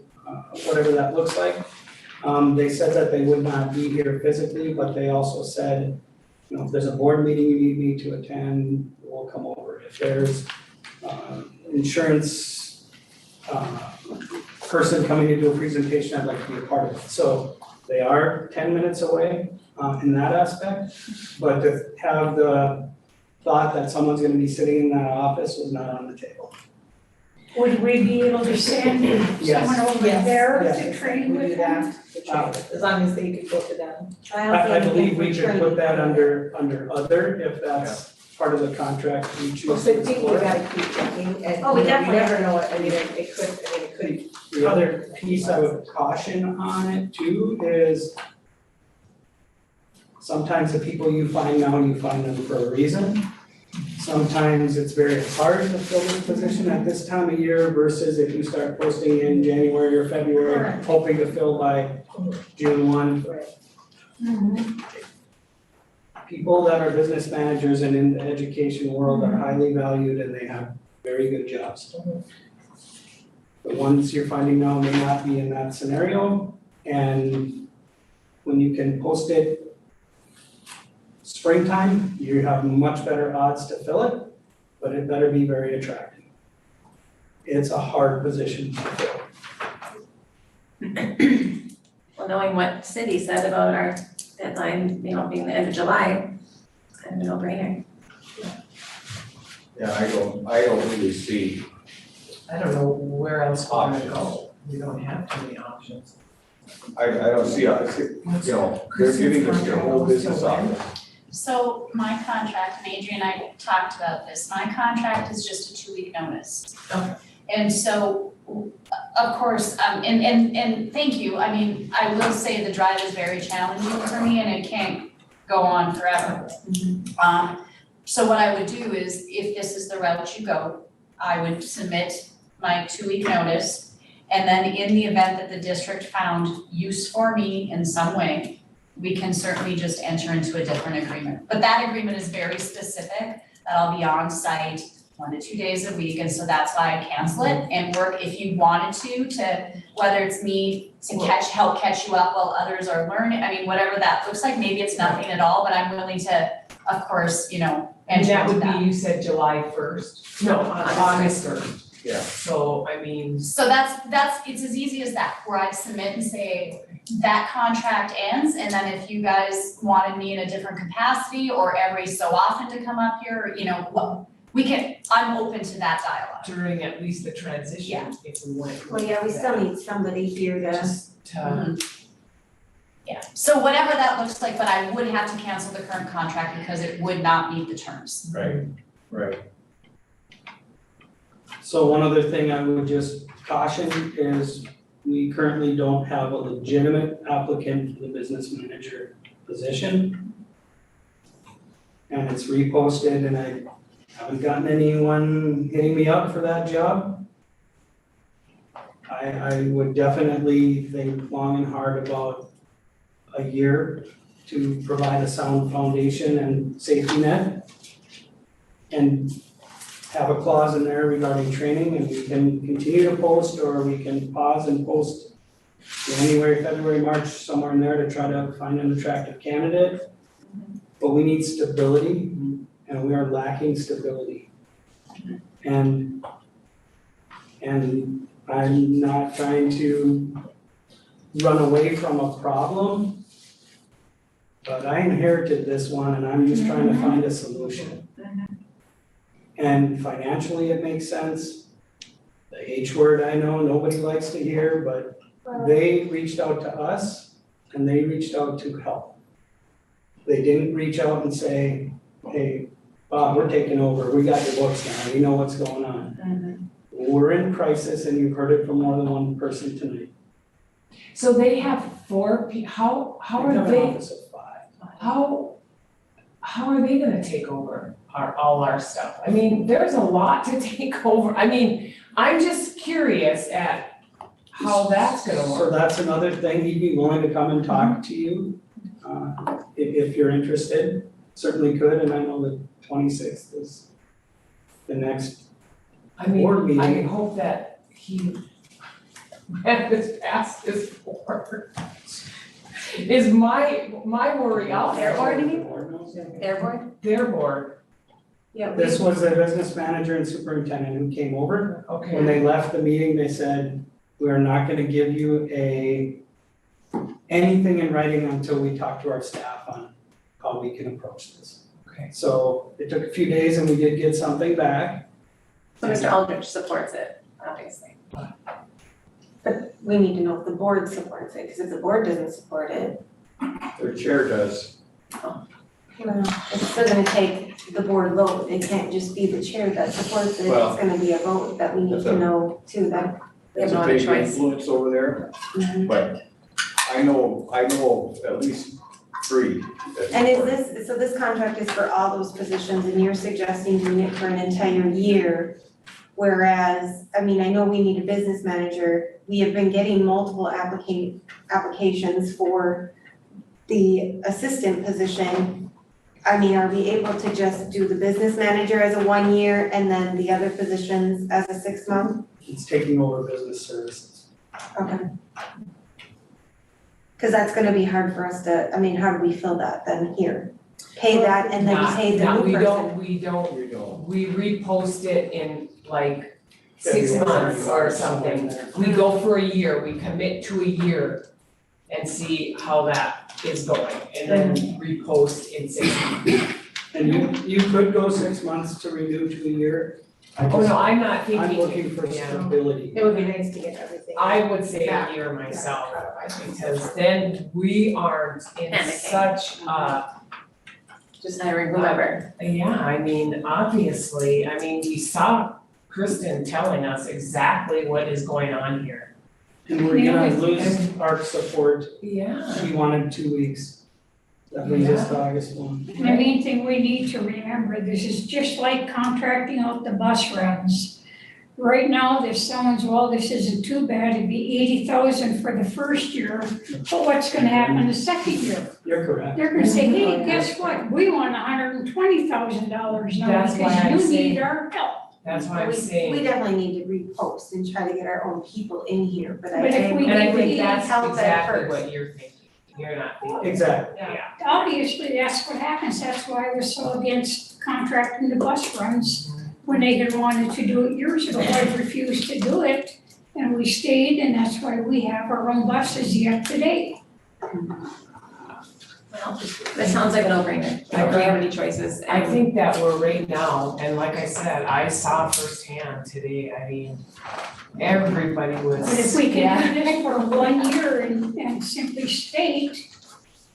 whatever that looks like. They said that they would not be here physically, but they also said, you know, if there's a board meeting you need me to attend, we'll come over. If there's insurance person coming to do a presentation, I'd like to be a part of it. So they are 10 minutes away in that aspect, but to have the thought that someone's gonna be sitting in that office was not on the table. Would we be able to send Yes. someone over Yes. there Yes. to train We with do them? that, the training, as long as they could go to them. I believe we could put that under other, if that's part of the contract we choose Well, to so I think we explore. gotta keep checking, and Oh, we you know, definitely never know what, I mean, it could. The other piece I would caution on it too is sometimes the people you find now, you find them for a reason. Sometimes it's very hard to fill this position at this time of year versus if you start posting in January or February, Correct. hoping to fill by June 1. Mhm. People that are business managers and in the education world are highly valued and they have very good jobs. The ones you're finding now may not be in that scenario, and when you can post it springtime, you have much better odds to fill it, but it better be very attractive. It's a hard position to fill. Well, knowing what Cindy said about our deadline, being the end of July, it's kind of a no-brainer. Yeah, I don't really see, I don't know where else we're gonna go. We don't have too many options. I don't see, you know, they're giving us their whole business office. So my contract, and Adrian and I talked about this, my contract is just a 2-week notice. Okay. And so, of course, and thank you, I mean, I will say the drive is very challenging for me and it can't go on forever. So what I would do is, if this is the route you go, I would submit my 2-week notice. And then in the event that the district found use for me in some way, we can certainly just enter into a different agreement. But that agreement is very specific, that I'll be on site 1 to 2 days a week, and so that's why I cancel it and work if you wanted to, whether it's me to help catch you up while others are learning, I mean, whatever that looks like, maybe it's nothing at all, but I'm willing to, of course, And enter that into would that. be, you said July 1st? No, August 1st. Yeah. So, I mean, So that's, it's as easy as that, where I submit and say, that contract ends, and then if you guys wanted me in a different capacity or every so often to come up here, I'm open to that dialogue. during at least the transition, if we went. Well, yeah, we still need somebody here to, Just to, Yeah, so whatever that looks like, but I would have to cancel the current contract because it would not meet the terms. Right. So one other thing I would just caution is we currently don't have a legitimate applicant for the business manager position. And it's reposted and I haven't gotten anyone hitting me up for that job. I would definitely think long and hard about a year to provide a sound foundation and safety net. And have a clause in there regarding training, and we can continue to post, or we can pause and post January, February, March, somewhere in there to try to find an attractive candidate. but we need stability, and we are lacking stability. And I'm not trying to run away from a problem, but I inherited this one and I'm just trying to find a solution. And financially, it makes sense. The H word I know nobody likes to hear, but they reached out to us and they reached out to help. They didn't reach out and say, hey, Bob, we're taking over, we got your books now, we know what's going on. We're in crisis and you've heard it from more than one person tonight. So they have four how They are have an they, office of 5. how are they gonna take over all our stuff? I mean, there's a lot to take over. I mean, I'm just curious at how that's gonna So work. that's another thing, he'd be willing to come and talk to you, if you're interested, certainly could, and I know the 26th is the next I mean, board meeting. I hope that he ran this past his board. Is my worry out Their there. board, you mean? Board knows. Their board? Their board, Yeah, This was the business manager and superintendent who came over. When okay. they left the meeting, they said, we are not gonna give you anything in writing until we talk to our staff on how we can approach this. Okay. So it took a few days and we did get something back. So Mr. Aldrich supports it, obviously. But we need to know if the board supports it, because if the board doesn't support it, Their chair does. well, it's still gonna take the board vote. It can't just be the chair that supports it, Well, it's gonna be a vote that we need that's to a- know too, that. We have It's no a other big choice. influence over there, but I know at least 3. that And is support. this, so this contract is for all those positions, and you're suggesting doing it for an entire year? Whereas, I mean, I know we need a business manager, we have been getting multiple applications for the assistant position. I mean, are we able to just do the business manager as a 1 year and then the other positions as a 6 month? It's taking over business services. Okay. Cause that's gonna be hard for us to, I mean, how do we fill that then here? Pay that and then pay the new person? We don't, We don't. we repost it in like 6 February, months or somewhere in something. there. We go for a year, we commit to a year and see how that is going, and then repost in 6 months. And you could go 6 months to renew to a year. I Oh, just, no, I'm not thinking. I'm looking for yeah. stability. It would be nice to get everything. I would say a year myself, because then we aren't in Panicking. such Just hiring whoever. yeah, I mean, obviously, I mean, we saw Kristen telling us exactly what is going on here. And we're You know, gonna lose our support. Yeah. She wanted 2 weeks. That brings us to August 1. And the main thing we need to remember, this is just like contracting out the bus runs. Right now, this sounds, well, this isn't too bad, it'd be 80,000 for the first year, but what's gonna happen the second year? You're correct. They're gonna say, hey, guess what, we want $120,000 now That's why I'm because you saying- need our help. That's why I'm We saying, definitely need to repost and try to get our own people in here, but I But if think we and I need think to that's help at exactly first. what you're thinking, you're not thinking. Exactly. Yeah. Obviously, that's what happens, that's why I was so against contracting the bus runs. When they had wanted to do it years ago, I refused to do it, and we stayed, and that's why we have our own buses yet today. Well, this sounds like a no-brainer. I don't really have any choices. I think that we're right now, and like I said, I saw firsthand today, I mean, everybody was. But if we can do this for 1 year and simply state,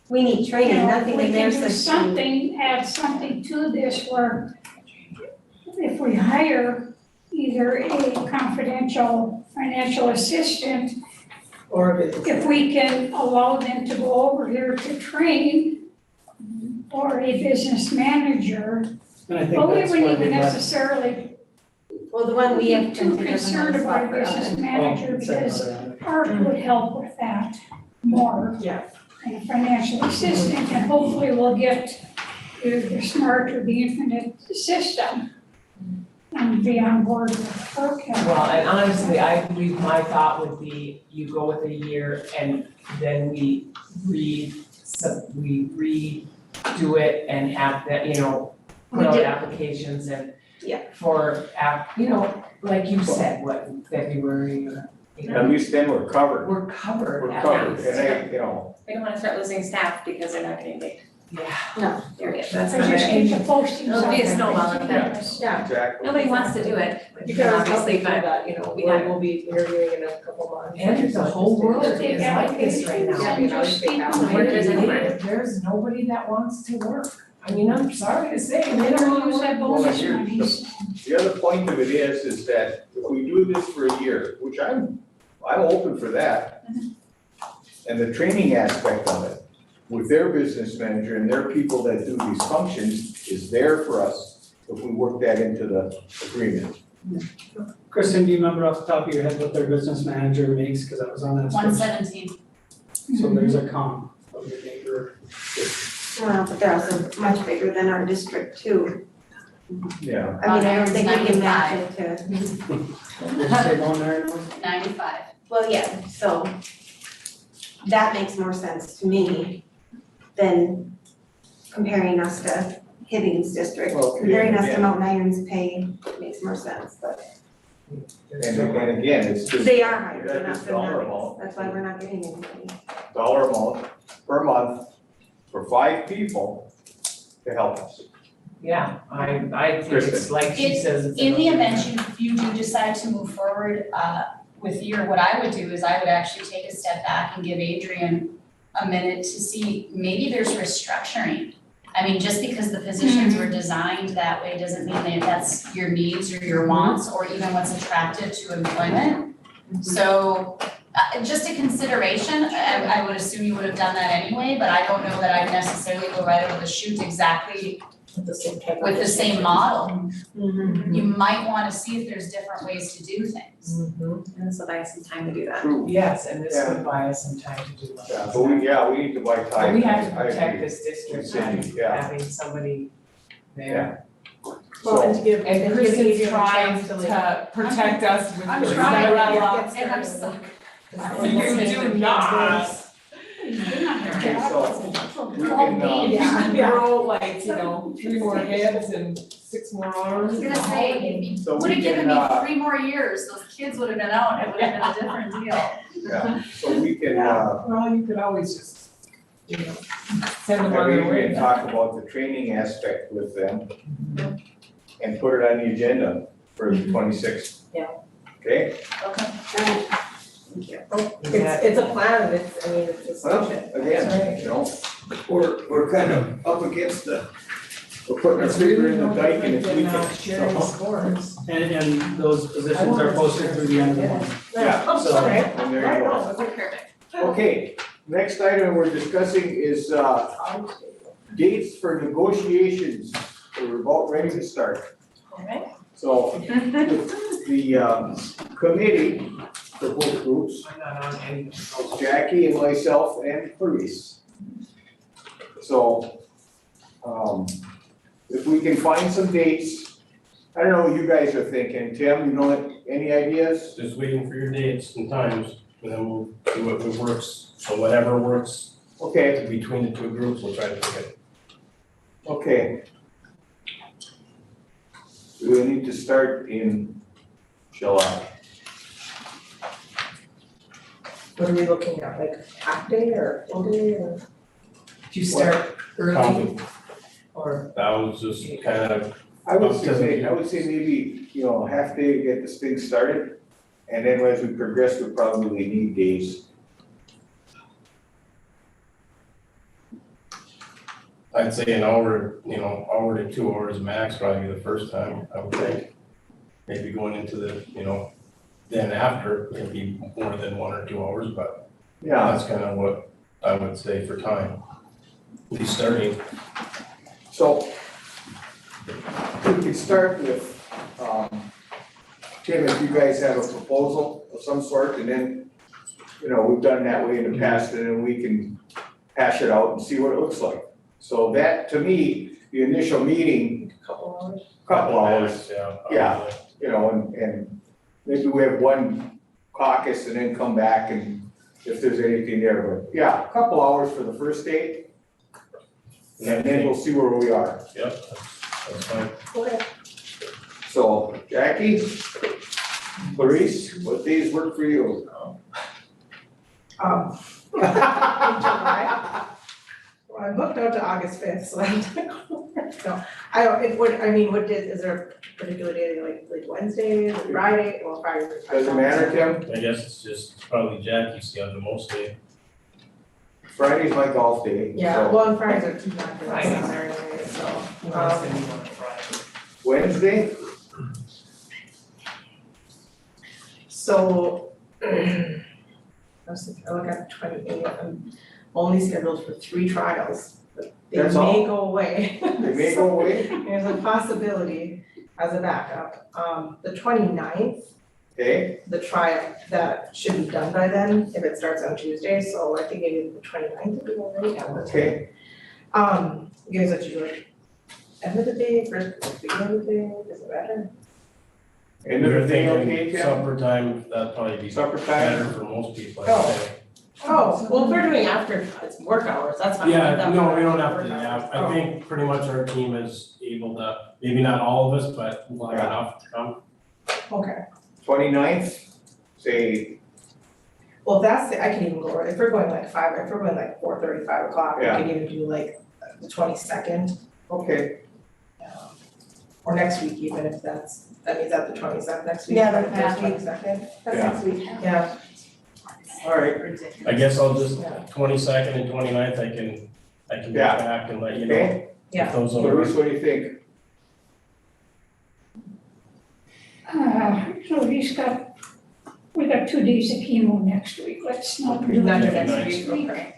We need you training, know, nothing we in there can do says. something, add something to this where if we hire either a confidential financial assistant, Or if it's. if we can allow them to go over here to train, or a business manager, And I think but we that's wouldn't why even they left. necessarily Well, the one we have be too printed doesn't have concerned a spot about a for us. business manager Oh, sorry because about that. Art would help with that more. Yeah. And a financial assistant, and hopefully we'll get either the SMART or the Infinite system and be on board with Perkins. Well, and honestly, I believe my thought would be, you go with a year and then we do it and have that, you know, We put out did. applications and Yeah. for you know, like you said, what, February or, you know, At least then we're covered. we're covered We're at covered, least. and you know, We don't wanna start losing staff because they're not getting paid, Yeah. period, that's I not just it. keep the postings It'll out be a there. snowball effect. Yeah. exactly. Nobody wants to do it, You can always tell obviously, people but that, you know, we have- we'll be interviewing in a couple months. And the whole world is Take like this right now. applications and just keep them. Workers anywhere. There's nobody that wants to work. I mean, I'm sorry to say, And they they don't don't wanna use work. that Well, bonus here- monies. The other point of it is that if we do this for a year, which I'm open for that. And the training aspect of it, with their business manager and their people that do these functions is there for us if we work that into the agreement. Kristen, do you remember off the top of your head what their business manager makes, cause I was on that spreadsheet. 117. So there's a comp of your neighbor. Well, but they're also much bigger than our district too. Yeah. I mean, I don't think we can match 95. it to, Did you say Lone Iron was? 95. well, yeah, so that makes more sense to me than comparing us to Hibbing's district. Well, Comparing us to again- Mountain Iron's pay makes more sense, but And again, it's just they are higher than That's us, the dollar and amount. that's why we're not getting anybody. dollar amount per month for 5 people to help us. Yeah, I think it's Kristen. like she says, it's. In the another- event you do decide to move forward with what I would do is I would actually take a step back and give Adrian a minute to see, maybe there's restructuring. I mean, just because the positions were designed that way doesn't mean that that's your needs or your wants or even what's attractive to employment. So just a consideration, I would assume you would have done that anyway, but I don't know that I'd necessarily go right over the chute exactly With the same type of. with the same model. Mhm. You might wanna see if there's different ways to do things. Mhm. and this will buy us some time to do that. True. Yes, and this Yeah. would buy us some time to do that. Yeah, but we need to buy But time. we have to I protect agree. this district, Cindy, and yeah. having somebody there. Well, and So, to give, And give Kristen's Adrian a trying chance to like. to protect us with I'm this trying, umbrella. and I'm stuck. You do not. okay, so we can, Yeah, grow like, you know, 3 more heads and 6 more I arms. was gonna say, so would we have given can, me 3 more years, those kids would have been out, it would have been a different deal. yeah, so we can, Well, you could always just, you know, send them have on their Adrian way. talk about the training aspect with them and put it on the agenda for the 26th. Yeah. Okay? It's a plan, it's, I mean, it's a Well, solution. again, you know, we're kind of up against we're putting our It's finger really in the no dike and different it's than leaking. sharing scores. And those positions are posted through the end of the month. Yeah, Oh, so- sorry. And there Right, you go. no, it's Perfect. Okay, next item we're discussing is dates for negotiations. We're about ready to start. Alright. So the committee for both groups, I'm not on any of those. Jackie and myself and Clarice. So if we can find some dates, I don't know what you guys are thinking. Tim, you know, any ideas? Just waiting for your dates and times, and then we'll see what works. So whatever works Okay, between the 2 groups, we'll try to pick it. okay. We need to start in July. What are we looking at, like half day or full day or? Do you start early Probably. or? That was just kind of, I would say maybe, you know, half day to get this thing started. And then as we progress, we probably need days. I'd say an hour, hour to 2 hours max, probably the first time, I would think. Maybe going into the, then after, maybe more than 1 or 2 hours, but Yeah, that's kind of what I would say for time. At least starting. so we can start with, Tim, if you guys have a proposal of some sort, and then, we've done that way in the past, and then we can hash it out and see what it looks like. So that, to me, the initial meeting, Couple hours? couple hours, Yeah. Yeah. And maybe we have one caucus and then come back and if there's anything there, but yeah, a couple hours for the first date. and then we'll see where we are. Yep, that's fine. So Jackie, Clarice, what days work for you? In July. Well, I'm booked out to August 5th, so I'm no, I don't, what day, is there a particular day, like Wednesday, Friday, well, Friday. Doesn't matter, Tim? I guess it's just probably Jackie's schedule mostly. Friday's my golf day. Yeah, so well, and Fridays are too not good, anyway, so, Wednesday? So, I was thinking, I look at 28th, I'm only scheduled for 3 trials, but they That's may all? go away. They may go away, There's a possibility as a backup. The 29th, okay? the trial, that should be done by then, if it starts on Tuesday, so I think maybe the 29th would be already. Okay. You guys have to do like end of the day, first, beginning of the day, does it matter? End of the We're day, okay, thinking Tim? supper time, that'd probably be Supper time? better for most people, I Oh. think. Oh, well, if we're doing after, it's work hours, that's fine. Yeah, That no, would- we don't have to, work yeah, hours. I think pretty much our team is able to, maybe not all of us, but long Yeah. enough to come. Okay, 29th, say, well, if that's, I can even go, if we're going like 5, if we're going like 4:30, 5 o'clock, we Yeah. can even do like the 22nd. okay, Or next week even, if that means that the 22nd next week. Yeah, the Thursday, past week. 22nd, That's Yeah. next week. yeah, all right, I guess I'll just, yeah, 22nd and 29th, I can get Yeah. back and let you know okay? Yeah. if those are. Clarice, what do you think? So we got 2 days of chemo next week, let's not do not it do next next week, week. okay.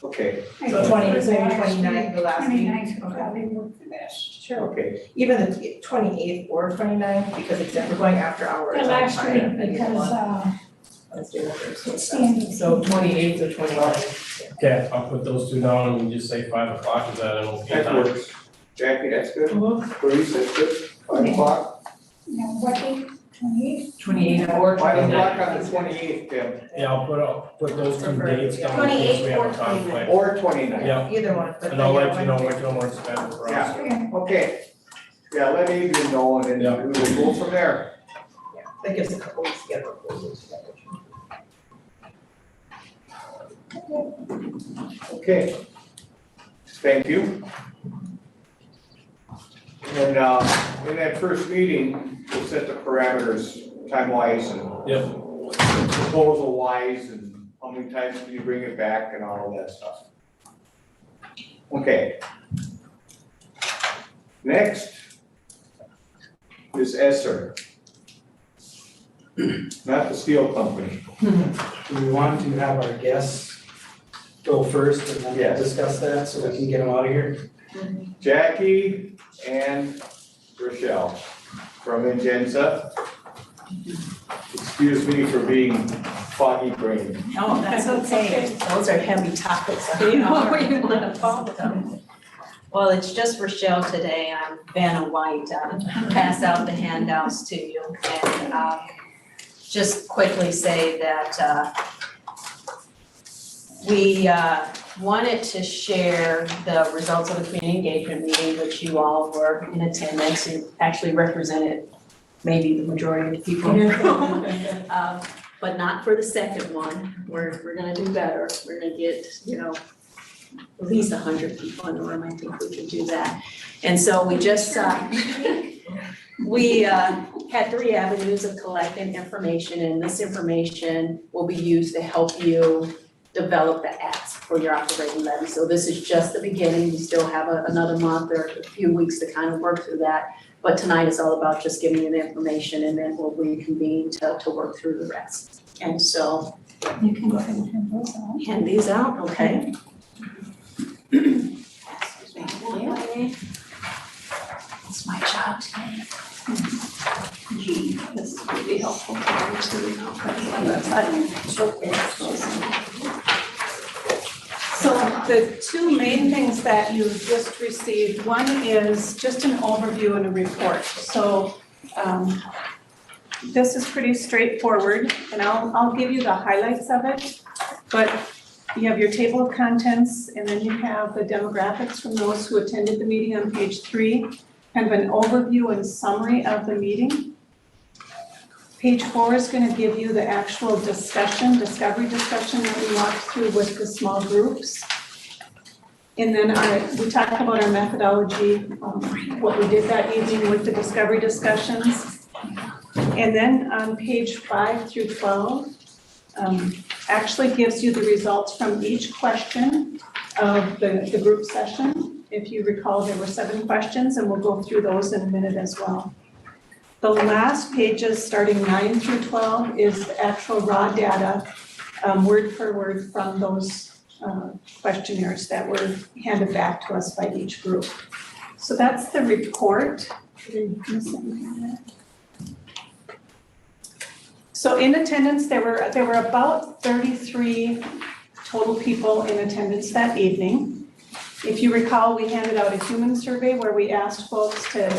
Okay, I So think 20, for so maybe last 29th, the last week? 29th would Okay. probably work the best. Sure. okay, Even the 28th or 29th, because it's, we're going after hours. The I'm last fine. week, because, Let's do Thursday. it's the end of the. So 28th or 29th. Okay, I'll put those 2 down and we just say 5 o'clock, is that an okay that time? works. Jackie, that's good? Mhm. Clarice, that's good? 5 o'clock? Now, what day, 28th? 28th or 5 o'clock 29th. on the 28th, Tim, Yeah, I'll put those 2 dates down in 28 case we have or a conflict. or 29th. Yeah, Either one, but and I'll then, let you know Wednesday. which one works better for us. Yeah. Yeah. Okay, yeah, let Adrian know, and Yeah. then we will go from there. Yeah, that gives a couple weeks to get proposals together. Okay. Thank you. And, in that first meeting, we'll set the parameters time-wise and Yep. proposal-wise, and how many times can you bring it back and all of that stuff. Okay. Next is Esser. Not the steel company. Do we want to have our guests go first and then Yes. discuss that so we can get them out of here? Jackie and Rochelle from Ingenza. Excuse me for being foggy brained. No, that's okay. Those are heavy topics. I don't know where you want to fall with them. Well, it's just Rochelle today. I'm Vanna White. Pass out the handouts to you and just quickly say that we wanted to share the results of the community engagement meeting, which you all were in attendance. You actually represented maybe the majority of the people in the room. But not for the second one. We're gonna do better. We're gonna get, at least 100 people in the room. I think we can do that. And so we just, we had 3 avenues of collecting information, and this information will be used to help you develop the ask for your operating levy. So this is just the beginning. We still have another month or a few weeks to kind of work through that. But tonight is all about just giving you the information, and then we'll reconvene to work through the rest. And so, You can go ahead and hand those out. hand these out, okay? It's my job today. This would be helpful for you So the 2 main things that you just received, one is just an overview and a report. So this is pretty straightforward, and I'll give you the highlights of it. But you have your table of contents, and then you have the demographics from those who attended the meeting on page 3, kind of an overview and summary of the meeting. Page 4 is going to give you the actual discovery discussion that we walked through with the small groups. And then we talked about our methodology, what we did that evening with the discovery discussions. And then on page 5 through 12, actually gives you the results from each question of the group session. If you recall, there were 7 questions, and we'll go through those in a minute as well. The last pages, starting 9 through 12, is the actual raw data, word for word from those questionnaires that were handed back to us by each group. So that's the report. So in attendance, there were about 33 total people in attendance that evening. If you recall, we handed out a human survey where we asked folks to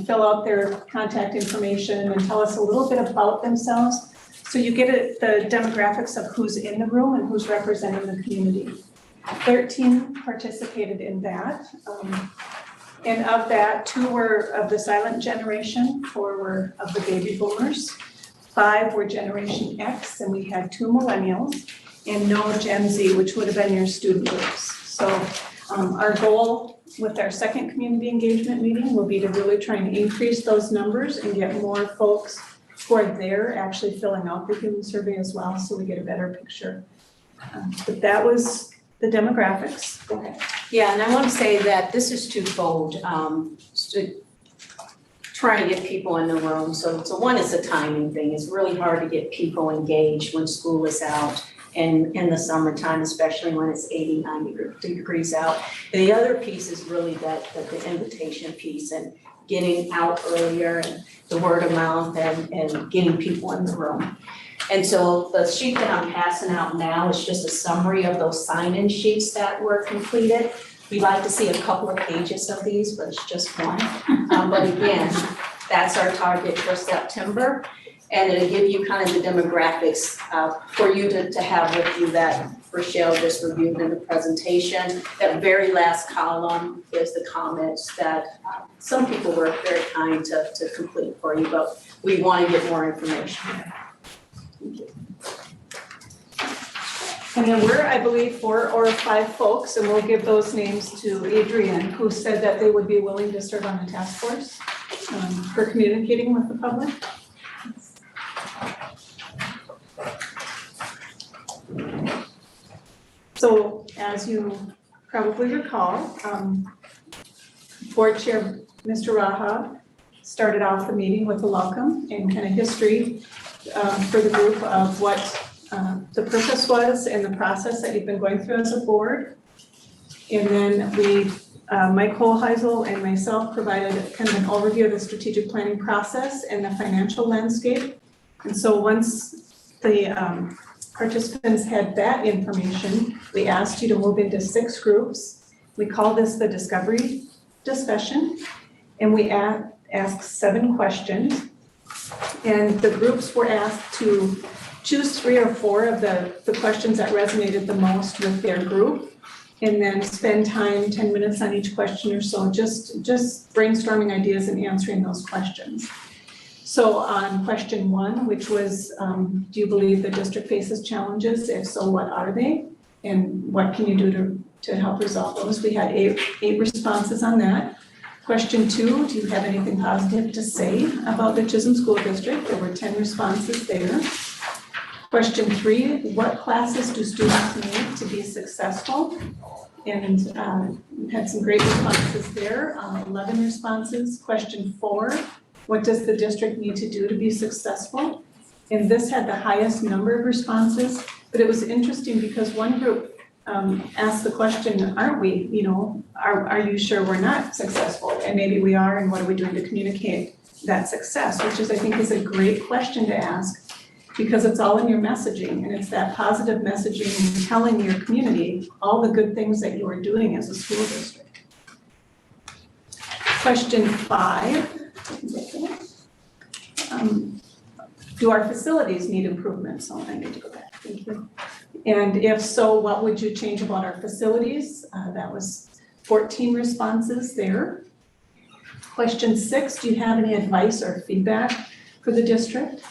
fill out their contact information and tell us a little bit about themselves. So you get the demographics of who's in the room and who's representing the community. 13 participated in that. And of that, 2 were of the silent generation, 4 were of the baby boomers, 5 were Generation X, and we had 2 millennials, and no Gen Z, which would have been your student groups. So our goal with our second community engagement meeting will be to really try and increase those numbers and get more folks who are there actually filling out the human survey as well, so we get a better picture. But that was the demographics. Go ahead. Yeah, and I want to say that this is twofold, to try to get people in the room. So one is a timing thing. It's really hard to get people engaged when school is out and in the summertime, especially when it's 80, 90 degrees out. And the other piece is really that the invitation piece and getting out earlier and the word of mouth and getting people in the room. And so the sheet that I'm passing out now is just a summary of those sign-in sheets that were completed. We'd like to see a couple of pages of these, but it's just one. But again, that's our target for September. And it'll give you kind of the demographics for you to have with you that Rochelle just reviewed in the presentation. That very last column is the comments that some people were very kind to complete for you, but we want to get more information. Thank you. And there were, I believe, 4 or 5 folks, and we'll give those names to Adrienne, who said that they would be willing to serve on the task force for communicating with the public. So as you probably recall, Board Chair Mr. Raha started off the meeting with a welcome and kind of history for the group of what the purpose was and the process that you've been going through as a board. And then Mike Holheisel and myself provided kind of an overview of the strategic planning process and the financial landscape. And so once the participants had that information, we asked you to move into 6 groups. We call this the discovery discussion, and we asked 7 questions. And the groups were asked to choose 3 or 4 of the questions that resonated the most with their group, and then spend time, 10 minutes on each question or so, just brainstorming ideas and answering those questions. So on question 1, which was, do you believe the district faces challenges? If so, what are they? And what can you do to help resolve those? We had 8 responses on that. Question 2, do you have anything positive to say about the Chisholm School District? There were 10 responses there. Question 3, what classes do students need to be successful? And we had some great responses there, 11 responses. Question 4, what does the district need to do to be successful? And this had the highest number of responses, but it was interesting because one group asked the question, aren't we, are you sure we're not successful? And maybe we are, and what are we doing to communicate that success? Which I think is a great question to ask, because it's all in your messaging, and it's that positive messaging telling your community all the good things that you are doing as a school district. Question 5, do our facilities need improvement? So I need to go back, thank you. And if so, what would you change about our facilities? That was 14 responses there. Question 6, do you have any advice or feedback for the district?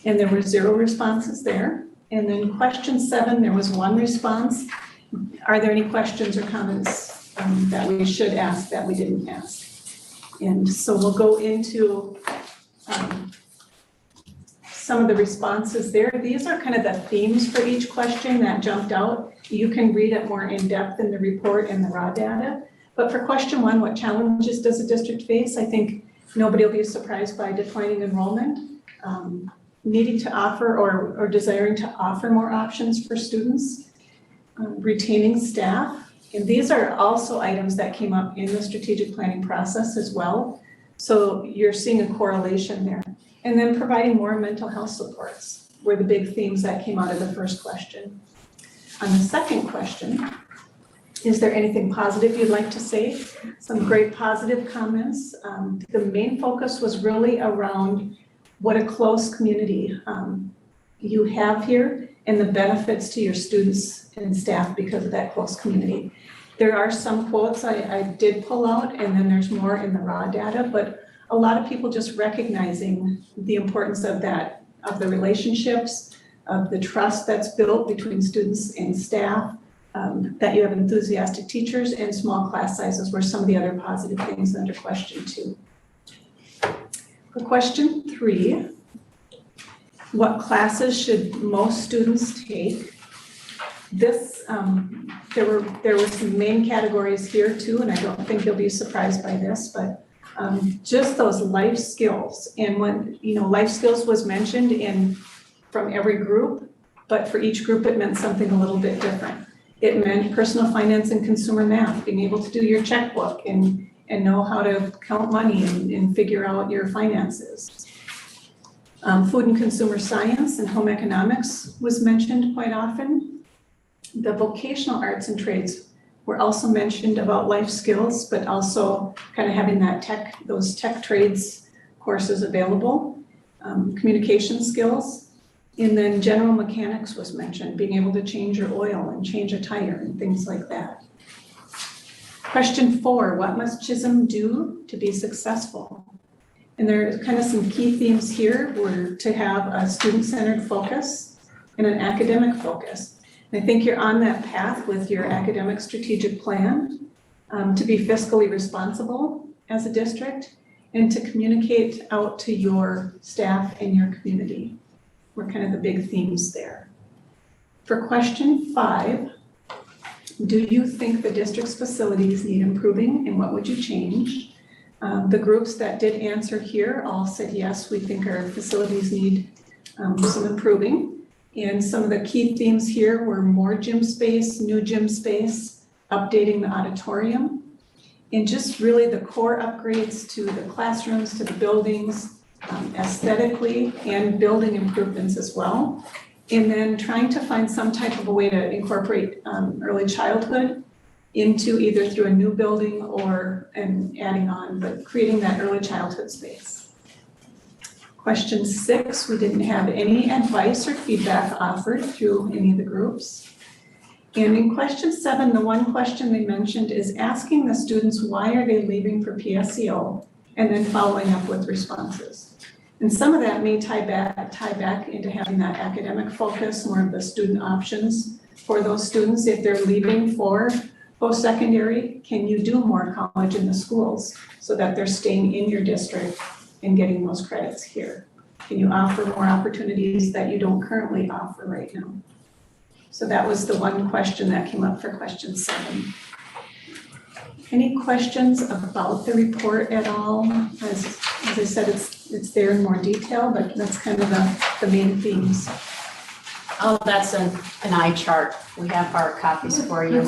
And there were 0 responses there. And then question 7, there was 1 response. Are there any questions or comments that we should ask that we didn't ask? And so we'll go into some of the responses there. These are kind of the themes for each question that jumped out. You can read it more in depth in the report and the raw data. But for question 1, what challenges does the district face? I think nobody will be surprised by declining enrollment, needing to offer or desiring to offer more options for students, retaining staff. And these are also items that came up in the strategic planning process as well. So you're seeing a correlation there. And then providing more mental health supports were the big themes that came out of the first question. On the second question, is there anything positive you'd like to say? Some great positive comments. The main focus was really around what a close community you have here and the benefits to your students and staff because of that close community. There are some quotes I did pull out, and then there's more in the raw data, but a lot of people just recognizing the importance of that, of the relationships, of the trust that's built between students and staff, that you have enthusiastic teachers and small class sizes were some of the other positive things under question 2. For question 3, what classes should most students take? This, there were some main categories here too, and I don't think you'll be surprised by this, but just those life skills. And when, life skills was mentioned from every group, but for each group it meant something a little bit different. It meant personal finance and consumer math, being able to do your checkbook and know how to count money and figure out your finances. Food and consumer science and home economics was mentioned quite often. The vocational arts and trades were also mentioned about life skills, but also kind of having those tech trades courses available. Communication skills. And then general mechanics was mentioned, being able to change your oil and change a tire and things like that. Question 4, what must Chisholm do to be successful? And there are kind of some key themes here were to have a student-centered focus and an academic focus. And I think you're on that path with your academic strategic plan to be fiscally responsible as a district and to communicate out to your staff and your community. Were kind of the big themes there. For question 5, do you think the district's facilities need improving and what would you change? The groups that did answer here all said yes, we think our facilities need some improving. And some of the key themes here were more gym space, new gym space, updating the auditorium, and just really the core upgrades to the classrooms, to the buildings, aesthetically and building improvements as well. And then trying to find some type of a way to incorporate early childhood into either through a new building and adding on, but creating that early childhood space. Question 6, we didn't have any advice or feedback offered through any of the groups. And in question 7, the one question they mentioned is asking the students why are they leaving for PSEO and then following up with responses. And some of that may tie back into having that academic focus, more of the student options for those students. If they're leaving for post-secondary, can you do more college in the schools so that they're staying in your district and getting those credits here? Can you offer more opportunities that you don't currently offer right now? So that was the one question that came up for question 7. Any questions about the report at all? As I said, it's there in more detail, but that's kind of the main themes. Oh, that's an eye chart. We have hard copies for you.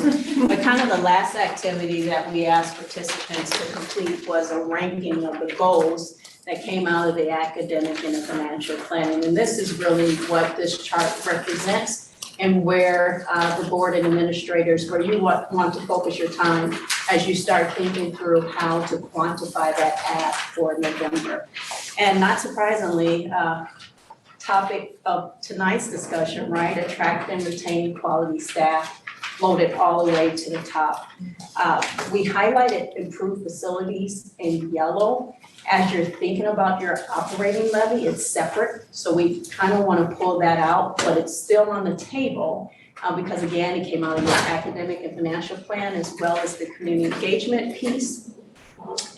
But kind of the last activity that we asked participants to complete was a ranking of the goals that came out of the academic and the financial planning. And this is really what this chart represents and where the board and administrators, where you want to focus your time as you start thinking through how to quantify that path for November. And not surprisingly, topic of tonight's discussion, right? Attract and retain quality staff, loaded all the way to the top. We highlighted improved facilities in yellow. As you're thinking about your operating levy, it's separate, so we kind of want to pull that out, but it's still on the table. Because again, it came out of your academic and financial plan as well as the community engagement piece.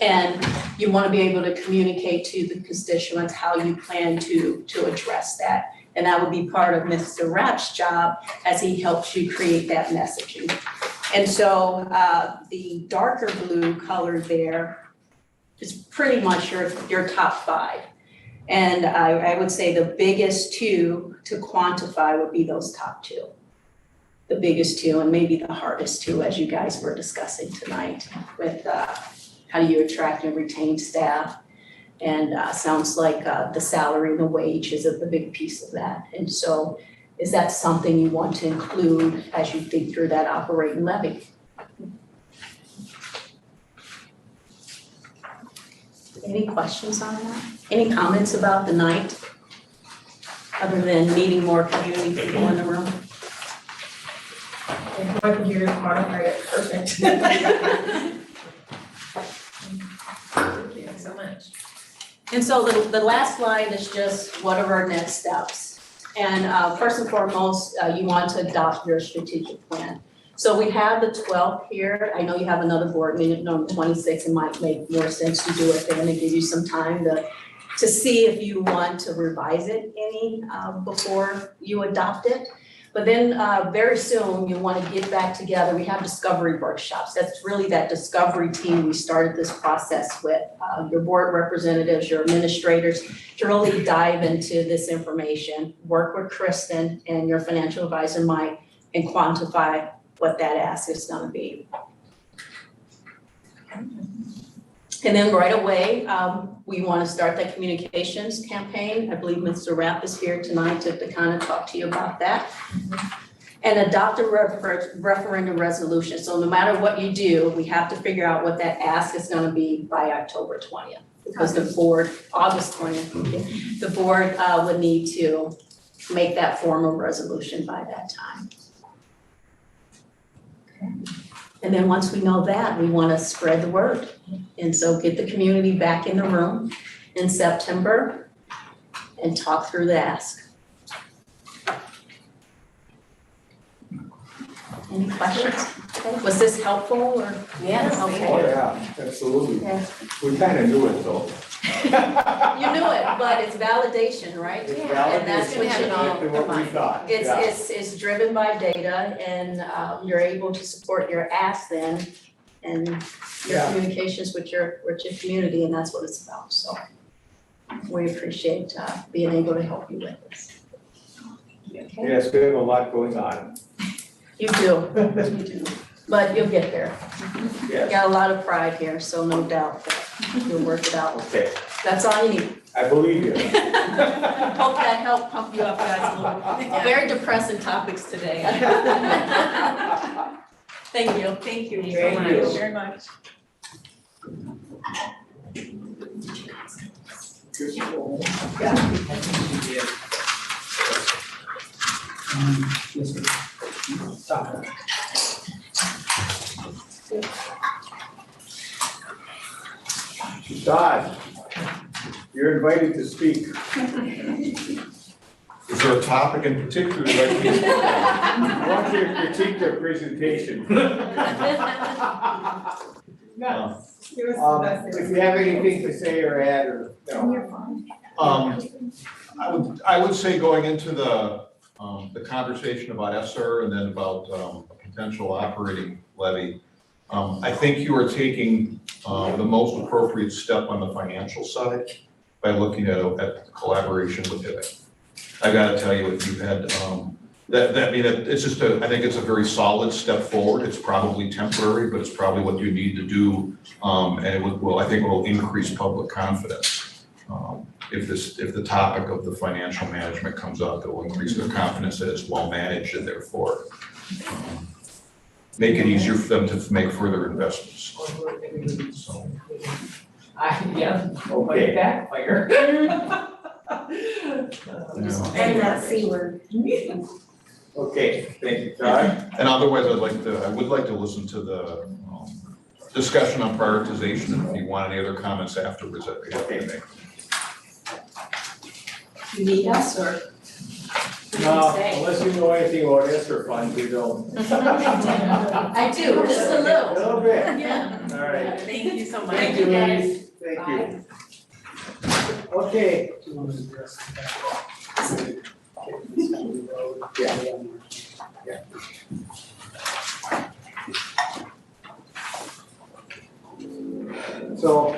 And you want to be able to communicate to the constituents how you plan to address that. And that would be part of Mr. Rapp's job as he helps you create that messaging. And so the darker blue color there is pretty much your top 5. And I would say the biggest 2 to quantify would be those top 2. The biggest 2 and maybe the hardest 2, as you guys were discussing tonight with how do you attract and retain staff. And sounds like the salary and the wage is a big piece of that. And so is that something you want to include as you think through that operating levy? Any questions on that? Any comments about the night? Other than needing more community people in the room? If my computer modified it, perfect. Thank you so much. And so the last slide is just what are our next steps? And first and foremost, you want to adopt your strategic plan. So we have the 12th here. I know you have another board meeting on the 26th. It might make more sense to do it then and give you some time to see if you want to revise it any before you adopt it. But then very soon, you want to get back together. We have discovery workshops. That's really that discovery team we started this process with. Your board representatives, your administrators, to really dive into this information, work with Kristen and your financial advisor, Mike, and quantify what that ask is going to be. And then right away, we want to start that communications campaign. I believe Mr. Rapp is here tonight to kind of talk to you about that. And adopt a referendum resolution. So no matter what you do, we have to figure out what that ask is going to be by October 20th. Because the board, August 20th, the board would need to make that formal resolution by that time. Okay. And then once we know that, we want to spread the word. And so get the community back in the room in September and talk through the ask. Any questions? Was this helpful or? Yes, Oh, yeah, absolutely. Yeah. We kind of knew it though. You knew it, but it's validation, right? It's And that's validation what you exactly what we thought, yeah. It's driven by data and you're able to support your ask then and your Yeah. communications with your community, and that's what it's about, so. We appreciate being able to help you with this. Okay? Yes, we have a lot going on. You do, you do, but you'll get there. You Yes, got a lot of pride here, so no doubt that you'll work it out. okay, That's all you need. I believe you. Hope that helped pump you up, guys, a little. Very depressing topics today. Thank you. Thank you Thank so you. much. Very much. Todd, you're invited to speak. Is there a topic in particular that you? I want you to critique their presentation. Nice. Give us the best. If you have anything to say or add or, you know. I would say going into the conversation about ESSER and then about a potential operating levy, I think you are taking the most appropriate step on the financial side by looking at the collaboration with it. I gotta tell you, if you've had, it's just I think it's a very solid step forward. It's probably temporary, but it's probably what you need to do. And I think it will increase public confidence. If the topic of the financial management comes up, it will increase their confidence that it's well managed and therefore make it easier for them to make further investments. So. Yeah, Okay. backfire. And that C word. Okay, thank you, Todd. And otherwise, I would like to listen to the discussion on prioritization, and if you want any other comments afterwards, I'd be happy to make. You need us or? No, unless you know anything about ESSER funds, we don't. I do, just a little. A little bit. Yeah. All right. Thank you so much. Thank you, ladies. Thank you. Okay. Do you want to address Yeah. So,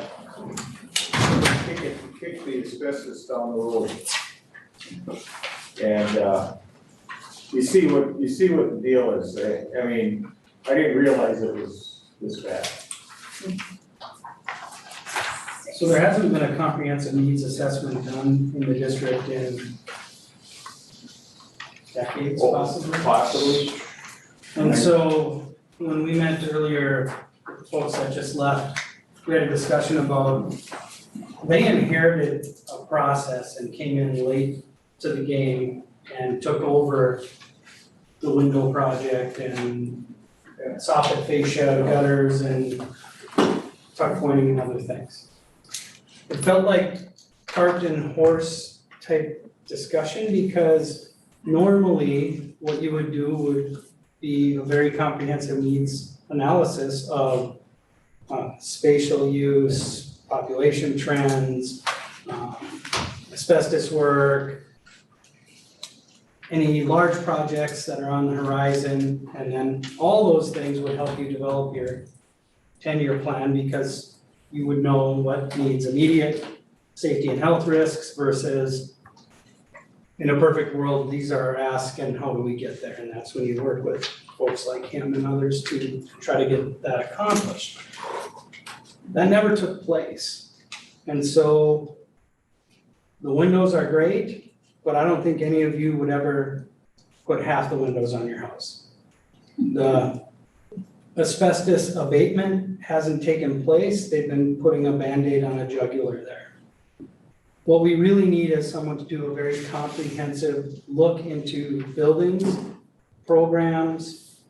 kick the asbestos down the road. And, you see what the deal is. I mean, I didn't realize it was this bad. So there hasn't been a comprehensive needs assessment done in the district in decades possibly. Possibly. And so when we met earlier, folks that just left, we had a discussion about, they inherited a process and came in late to the game and took over the window project and soffit fascia gutters and tuck pointing and other things. It felt like cart and horse type discussion because normally what you would do would be a very comprehensive needs analysis of spatial use, population trends, asbestos work, any large projects that are on the horizon, and then all those things would help you develop your 10-year plan because you would know what needs immediate safety and health risks versus in a perfect world, these are our asks and how do we get there? And that's when you work with folks like him and others to try to get that accomplished. That never took place. And so the windows are great, but I don't think any of you would ever put half the windows on your house. The asbestos abatement hasn't taken place. They've been putting a Band-Aid on a jugular there. What we really need is someone to do a very comprehensive look into buildings, programs,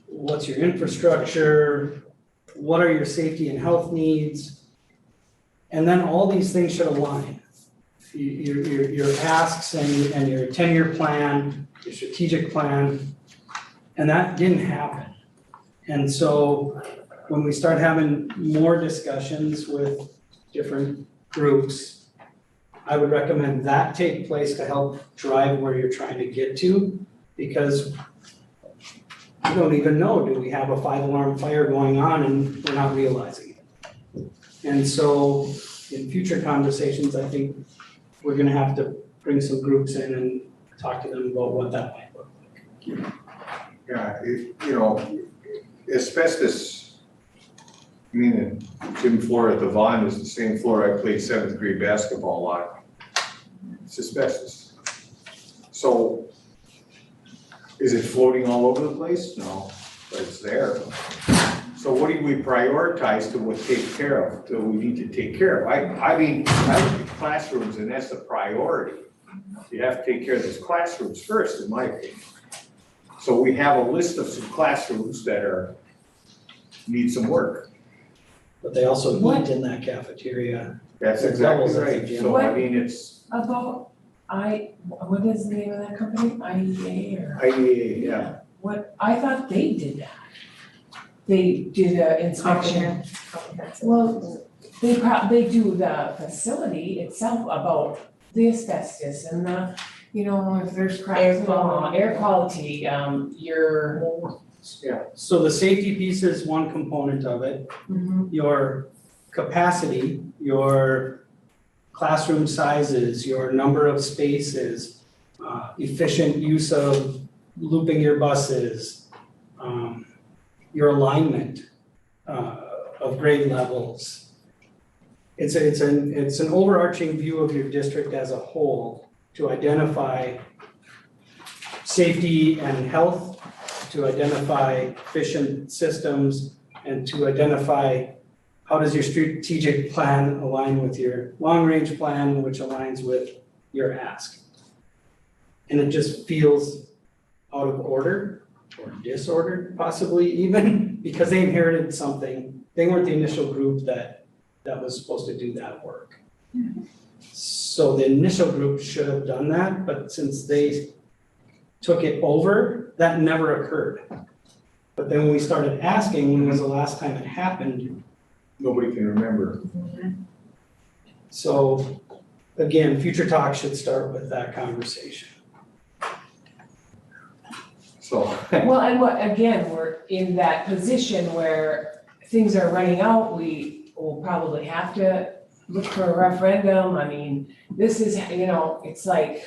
what's your infrastructure, what are your safety and health needs, and then all these things should align. Your asks and your 10-year plan, your strategic plan, and that didn't happen. And so when we start having more discussions with different groups, I would recommend that take place to help drive where you're trying to get to, because we don't even know, do we have a 5-alarm fire going on and we're not realizing it? And so in future conversations, I think we're gonna have to bring some groups in and talk to them about what that might look like. Yeah, asbestos, I mean, gym floor at the Vaughn is the same floor I played 7th grade basketball on. It's asbestos. So, is it floating all over the place? No, but it's there. So what do we prioritize to take care of, that we need to take care of? I mean, I look at classrooms and that's the priority. You have to take care of those classrooms first, in my opinion. So we have a list of some classrooms that need some work. But they also eat in that cafeteria. That's exactly right. So I mean, it's About, what is the name of that company? IEA or? IDA, yeah. What, I thought they did that. They did a inspection. Well, they do the facility itself about the asbestos and the, if there's cracks in the wall, air quality, your. Yeah. So the safety piece is one component of it. Your capacity, your classroom sizes, your number of spaces, efficient use of looping your buses, your alignment of grade levels. It's an overarching view of your district as a whole to identify safety and health, to identify efficient systems, and to identify how does your strategic plan align with your long-range plan, which aligns with your ask. And it just feels out of order or disordered possibly even, because they inherited something. They weren't the initial group that was supposed to do that work. So the initial group should have done that, but since they took it over, that never occurred. But then when we started asking, when was the last time it happened? Nobody can remember. So again, future talk should start with that conversation. So, Well, and again, we're in that position where things are running out, we will probably have to look for a referendum, I mean, this is, it's like,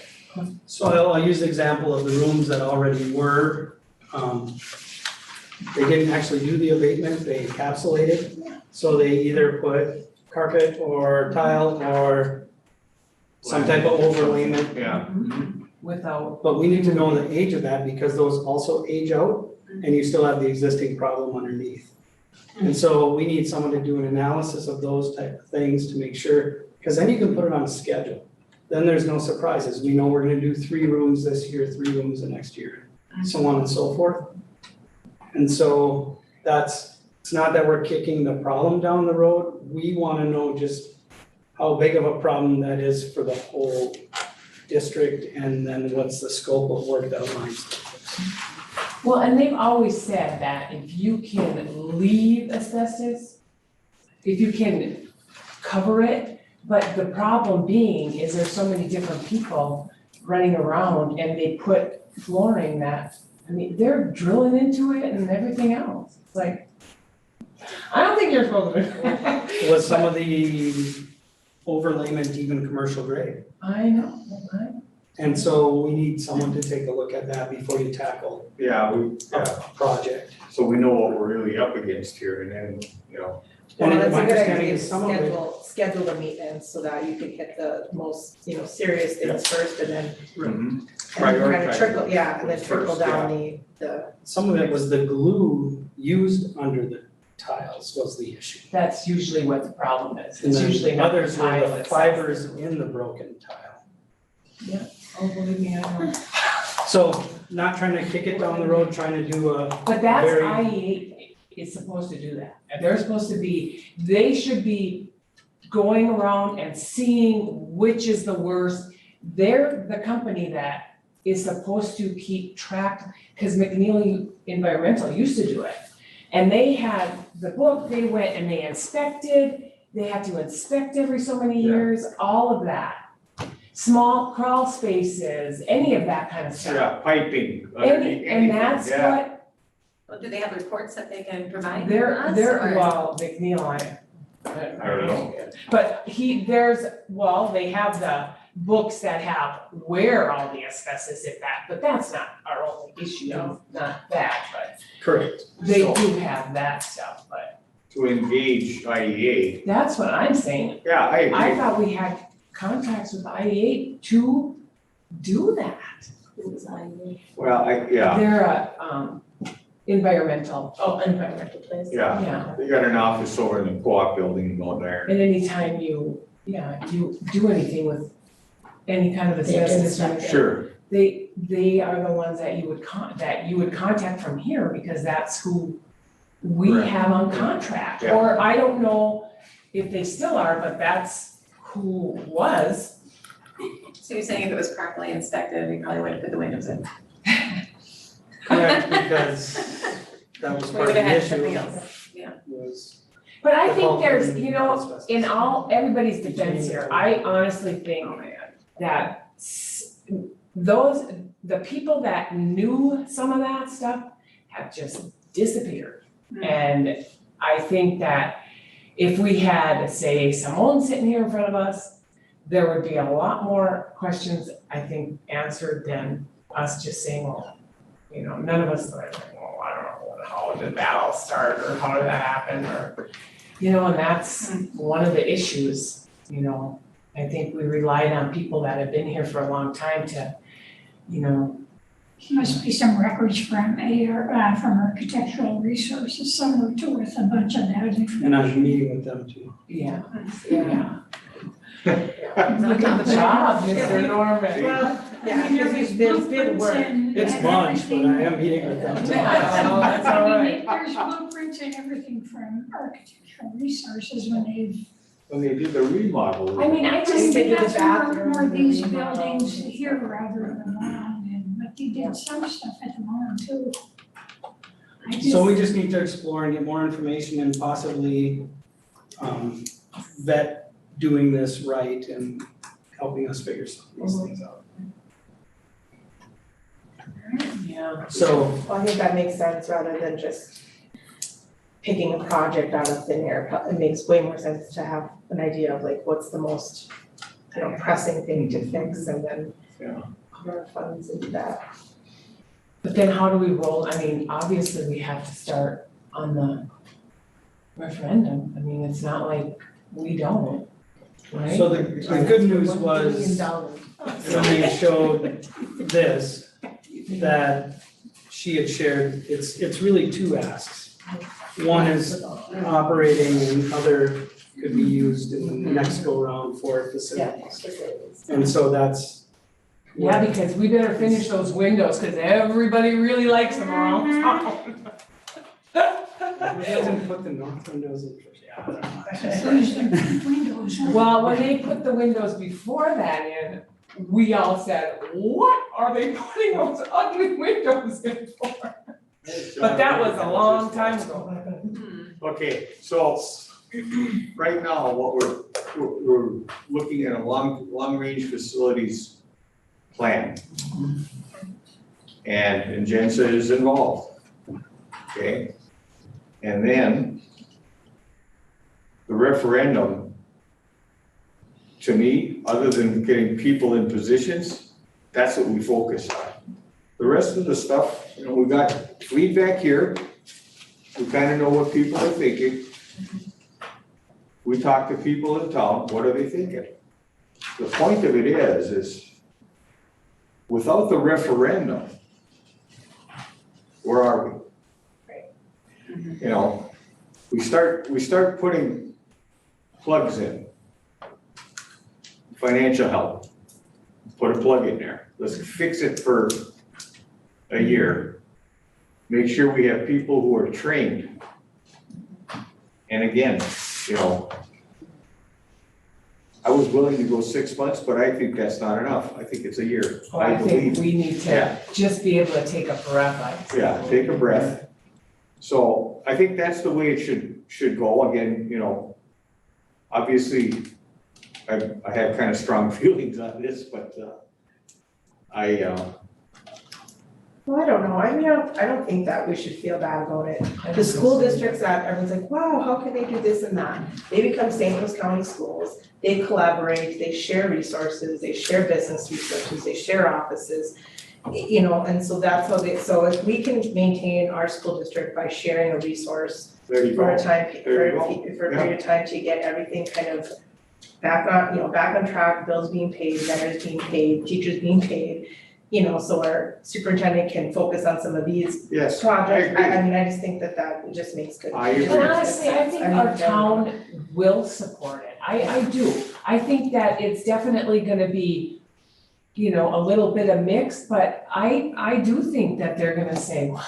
So I'll use the example of the rooms that already were, they didn't actually do the abatement, they encapsulated. So they either put carpet or tile or some type of overlayment. yeah. without, But we need to know the age of that because those also age out and you still have the existing problem underneath. And so we need someone to do an analysis of those type of things to make sure, because then you can put it on a schedule. Then there's no surprises. We know we're gonna do 3 rooms this year, 3 rooms the next year, so on and so forth. And so it's not that we're kicking the problem down the road. We wanna know just how big of a problem that is for the whole district and then what's the scope of work that aligns with this. well, and they've always said that if you can leave asbestos, if you can cover it, but the problem being is there's so many different people running around and they put flooring that, I mean, they're drilling into it and everything else. It's like, I don't think you're supposed to. Was some of the overlayment even commercial grade? I know. And so we need someone to take a look at that before you tackle Yeah, a project. so we know what we're really up against here and then, And Well, that's my a good understanding idea, is some of it, schedule the maintenance so that you can hit the most, serious things first and then and kind of prioritize. trickle, and then trickle First, down the some of it was the glue used under the tiles was the issue. That's usually what the problem is. And It's then usually not the others tile were the itself. fibers in the broken tile. Oh, believe me, I know. So not trying to kick it down the road, trying to do a But that's very- IE8 is supposed to do that. And they're supposed to be, they should be going around and seeing which is the worst. They're the company that is supposed to keep track, because McNeely Environmental used to do it. And they had the book, they went and they inspected, they had to inspect every so many years, all of that. Small crawl spaces, any of that kind of stuff. Yeah, piping. And that's yeah. what Well, do they have reports that they can provide they're, us, they're, or- well, McNeil, I don't know. But they have the books that have where all the asbestos, if that, but that's not our only issue, not that, but correct. they So- do have that stuff, but To engage IEA. that's what I'm saying. Yeah, I agree. I thought we had contracts with IEA to do that. Well, yeah, They're a, environmental, environmental place. yeah. yeah. They got an office over in the co-op building going there. And anytime you do anything with any kind of asbestos, Sure, they are the ones that you would contact from here, because that's who we Correct. have on contract. Yeah. Or I don't know if they still are, but that's who was. So you're saying if it was properly inspected, we probably would have put the windows in? Correct, because that was We part of would have the had something issue else, yeah. was. But I the think bulk there's, of in everybody's defense here, I honestly think that the people that knew some of that stuff have just disappeared. And I think that if we had, say, someone sitting here in front of us, there would be a lot more questions, I think, answered than us just saying, well, none of us are like, well, I don't know, how did that all start, or how did that happen, or, and that's one of the issues, I think we relied on people that have been here for a long time to, Must be some records from from Architectural Resources somewhere too with a bunch of that information. And I'm meeting with them too. yeah. Look at the job, Mr. Norman. Well, I yeah, mean, because there's there's been blueprints work. and It's lunch, but I am meeting with them tomorrow. Oh, that's all right. There's blueprints and everything from architectural resources when they've, When they did the remodel. I mean, I just They did the that's more bathroom, these the remodel. buildings here rather than Long, and, but they did some stuff at the Long too. I So we just need to explore and get more information and possibly vet doing this right and helping us figure some of these things out. Yeah. So, Well, I think that makes sense rather than just picking a project out of thin air. It makes way more sense to have an idea of like what's the most, pressing thing to fix and then put our funds into that. But then how do we roll, I mean, obviously we have to start on the referendum, I mean, it's not like we don't, right? so the good news was, $1 when we showed this, that she had shared, it's really two asks. One is operating and other could be used in the next go round for facilities. And so that's. Yeah, because we better finish those windows, cause everybody really likes them around town. We haven't put the north windows in first, yeah, I don't know. So there's the windows. Well, when they put the windows before that in, we all said, what are they putting those ugly windows in for? But that was a long time ago. Okay, so right now, what we're looking at a long-range facilities plan. And Jensen is involved, okay? And then the referendum, to me, other than getting people in positions, that's what we focus on. The rest of the stuff, we got feedback here. We kind of know what people are thinking. We talk to people in town, what are they thinking? The point of it is without the referendum, where are we? We start putting plugs in. Financial help, put a plug in there. Let's fix it for a year. Make sure we have people who are trained. And again, I was willing to go 6 months, but I think that's not enough. I think it's a year. Oh, I think we need Yeah. to just be able to take a breath, I'd say. Yeah, take a breath. So I think that's the way it should go. Again, obviously, I have kind of strong feelings on this, but Well, I don't know, I don't think that we should feel bad about it. The school districts that everyone's like, wow, how can they do this and that? They become St. Louis County schools, they collaborate, they share resources, they share business resources, they share offices. And so that's how so if we can maintain our school district by sharing a resource there you for go. a time, There you for a period of time to get everything kind of back on track, bills being paid, vendors being paid, teachers being paid. So our superintendent can focus on some of these Yes, projects. I agree. I just think that just makes good. I agree. And honestly, I think our town will support it. I do. I think that it's definitely gonna be, a little bit of mix, but I do think that they're gonna say, well,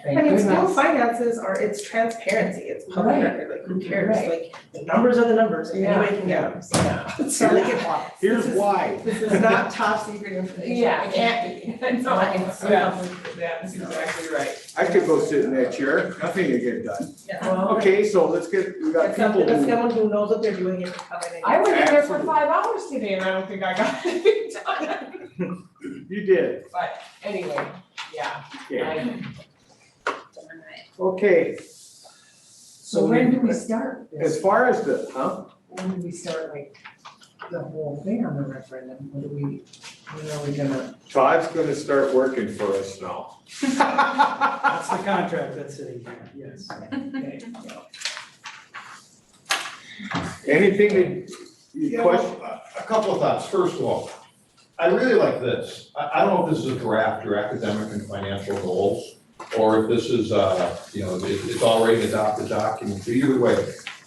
thank School goodness. finances it's transparency, it's public Right. record, like who cares, Right. like the numbers are the numbers, and Yeah. anybody can get them, so. Yeah. It's not like Here's this is- why. This is not top secret information, Yeah. it can't be. No, It's yeah, that's exactly right. I could go sit in that chair, nothing would get done. Well, Okay, so we got It's people that's who. someone who knows what they're doing and come in and. I was in there for Absolutely. 5 hours today and I don't think I got anything done. You did. But anyway, yeah. Okay. Okay, So when do we start as this? far as When do we start like the whole thing on the referendum? When are we gonna? Todd's gonna start working for us now. That's the contract that's sitting here, yes. Okay. Anything that you Yeah, question? a couple of thoughts. First of all, I really like this. I don't know if this is a draft or academic and financial goals, or if this is, it's already adopted document. But either way,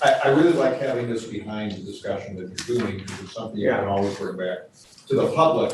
I really like having this behind the discussion that you're doing, because it's something you can always bring back to the public.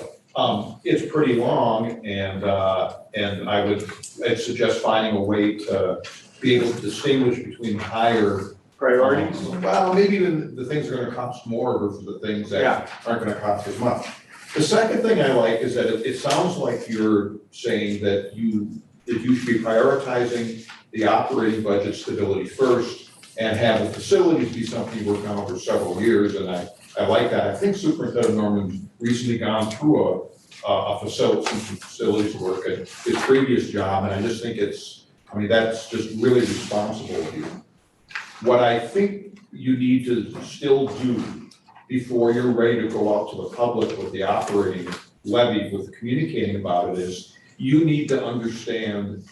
It's pretty long, and I'd suggest finding a way to be able to distinguish between higher Priorities? Well, maybe even the things that are gonna cost more versus the things that aren't gonna cost as much. The second thing I like is that it sounds like you're saying that you should be prioritizing the operating budget stability first and have the facilities be something you work on over several years, and I like that. I think Superintendent Norman's recently gone through some facilities work at his previous job, and I just think that's just really responsible of you. What I think you need to still do before you're ready to go out to the public with the operating levy, with communicating about it, is you need to understand,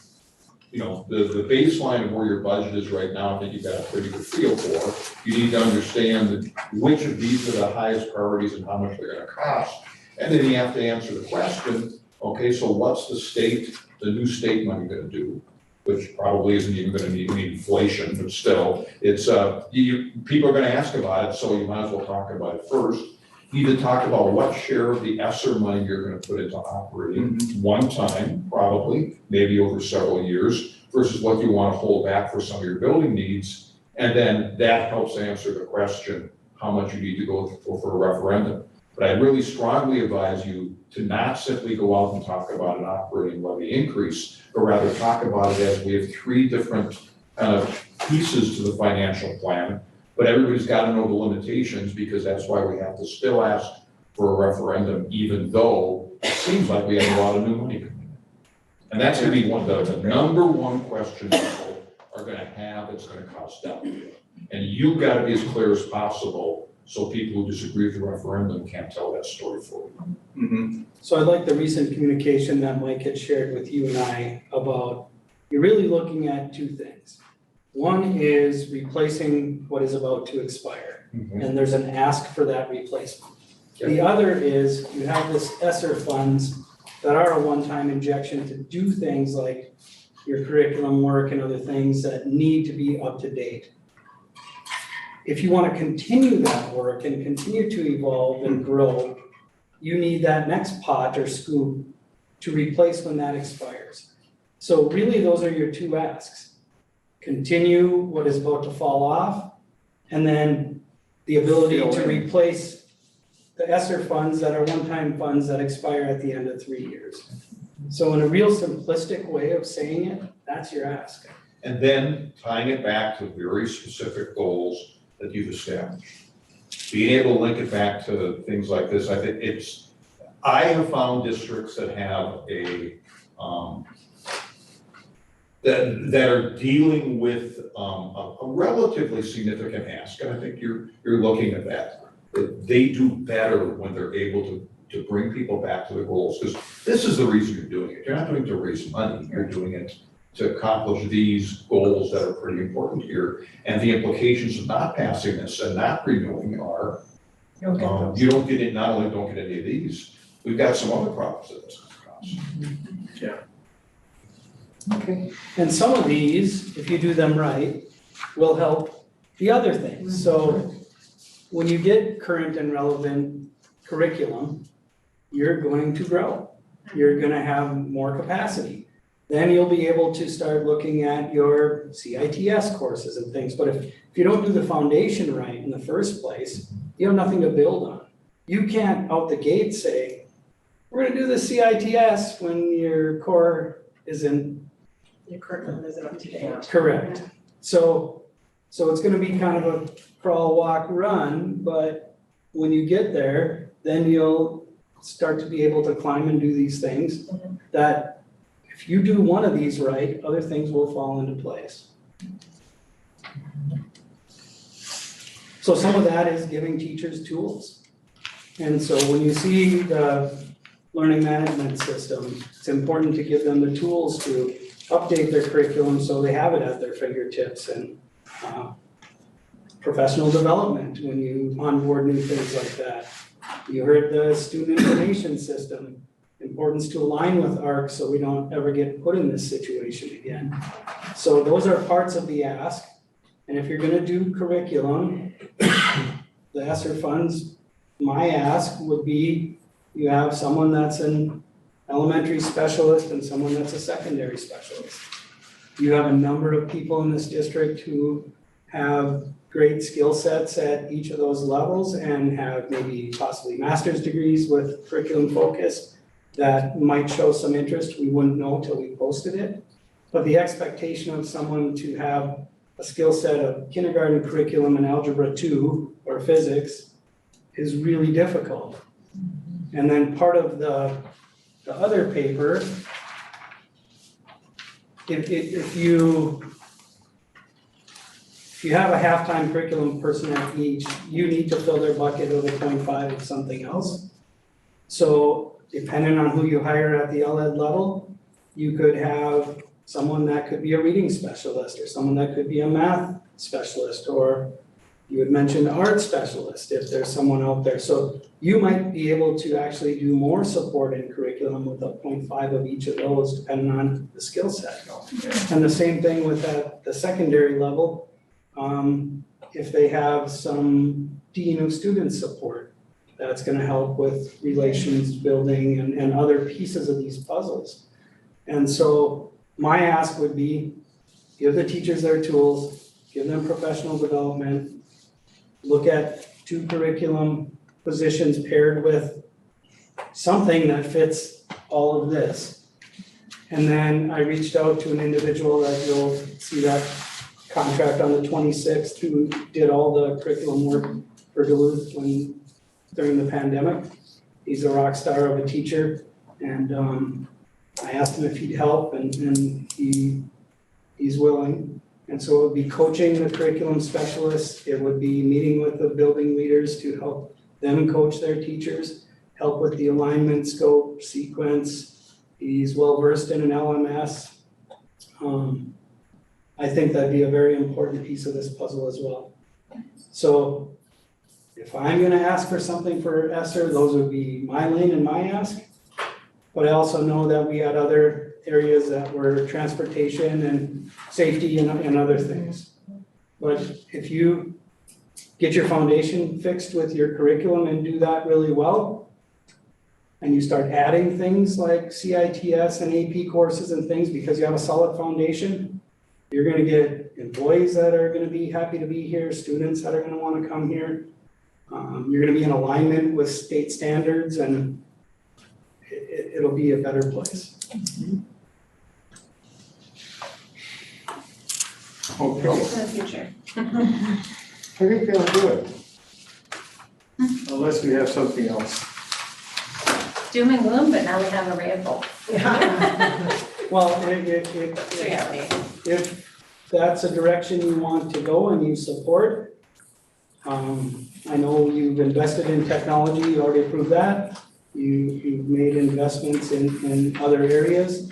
the baseline of where your budget is right now. I think you've got a pretty good feel for. You need to understand which of these are the highest priorities and how much they're gonna cost. And then you have to answer the question, okay, so what's the new state money gonna do? Which probably isn't even gonna need inflation, but still, it's, people are gonna ask about it, so you might as well talk about it first. You need to talk about what share of the ESSER money you're gonna put into operating, one time, probably, maybe over several years, versus what you wanna hold back for some of your building needs. And then that helps answer the question, how much you need to go for a referendum. But I really strongly advise you to not simply go out and talk about an operating levy increase, but rather talk about it as we have three different kind of pieces to the financial plan. But everybody's got to know the limitations, because that's why we have to still ask for a referendum, even though it seems like we have a lot of new money coming in. And that's going to be the number one question people are going to have that's going to cost them. And you've got to be as clear as possible, so people who disagree with the referendum can't tell that story for you. So I like the recent communication that Mike had shared with you and I about, you're really looking at two things. One is replacing what is about to expire, and there's an ask for that replacement. The other is you have this ESSER funds that are a one-time injection to do things like your curriculum work and other things that need to be up to date. If you want to continue that work and continue to evolve and grow, you need that next pot or scoop to replace when that expires. So really, those are your two asks. Continue what is about to fall off, and then the ability to replace the ESSER funds that are one-time funds that expire at the end of 3 years. So in a real simplistic way of saying it, that's your ask. And then tying it back to very specific goals that you've established. Being able to link it back to things like this, I have found districts that have that are dealing with a relatively significant ask, and I think you're looking at that. They do better when they're able to bring people back to the goals, because this is the reason you're doing it. You're not doing it to raise money, you're doing it to accomplish these goals that are pretty important here. And the implications of not passing this and not renewing are, you don't get it, not only don't get any of these, we've got some other problems that this costs. Yeah. Okay. And some of these, if you do them right, will help the other things. So when you get current and relevant curriculum, you're going to grow. You're going to have more capacity. Then you'll be able to start looking at your CITS courses and things. But if you don't do the foundation right in the first place, you have nothing to build on. You can't out the gate say, we're going to do the CITS when your core isn't. Your curriculum isn't up to date. Correct. So it's going to be kind of a crawl, walk, run, but when you get there, then you'll start to be able to climb and do these things that if you do one of these right, other things will fall into place. So some of that is giving teachers tools. And so when you see the learning management system, it's important to give them the tools to update their curriculum so they have it at their fingertips, and professional development when you onboard new things like that. You heard the student information system, importance to align with ARC so we don't ever get put in this situation again. So those are parts of the ask. And if you're gonna do curriculum, the ESSER funds, my ask would be, you have someone that's an elementary specialist and someone that's a secondary specialist. You have a number of people in this district who have great skill sets at each of those levels and have maybe possibly master's degrees with curriculum focus that might show some interest. We wouldn't know till we posted it. But the expectation of someone to have a skill set of kindergarten curriculum in Algebra 2 or physics is really difficult. And then part of the other paper, if you have a half-time curriculum person at each, you need to fill their bucket with a 0.5 of something else. So depending on who you hire at the LED level, you could have someone that could be a reading specialist or someone that could be a math specialist, or you would mention art specialist if there's someone out there. So you might be able to actually do more support in curriculum with a 0.5 of each of those depending on the skill set. And the same thing with the secondary level. If they have some dean of student support, that's gonna help with relations building and other pieces of these puzzles. And so my ask would be, give the teachers their tools, give them professional development, look at 2 curriculum positions paired with something that fits all of this. And then I reached out to an individual that you'll see that contract on the 26th who did all the curriculum work for Duluth during the pandemic. He's a rock star of a teacher, and I asked him if he'd help, and he's willing. And so it would be coaching the curriculum specialists, it would be meeting with the building leaders to help them coach their teachers, help with the alignment, scope, sequence. He's well versed in an LMS. I think that'd be a very important piece of this puzzle as well. So if I'm gonna ask for something for ESSER, those would be my lane and my ask. But I also know that we had other areas that were transportation and safety and other things. But if you get your foundation fixed with your curriculum and do that really well, and you start adding things like CITS and AP courses and things because you have a solid foundation, you're gonna get employees that are gonna be happy to be here, students that are gonna wanna come here. You're gonna be in alignment with state standards, and it'll be a better place. Okay, For the future. I think they'll do it. Unless we have something else. Doom and gloom, but now we have a ray of hope. Well, It's reality. if that's a direction you want to go and you support, I know you've invested in technology, you already approved that. You've made investments in other areas.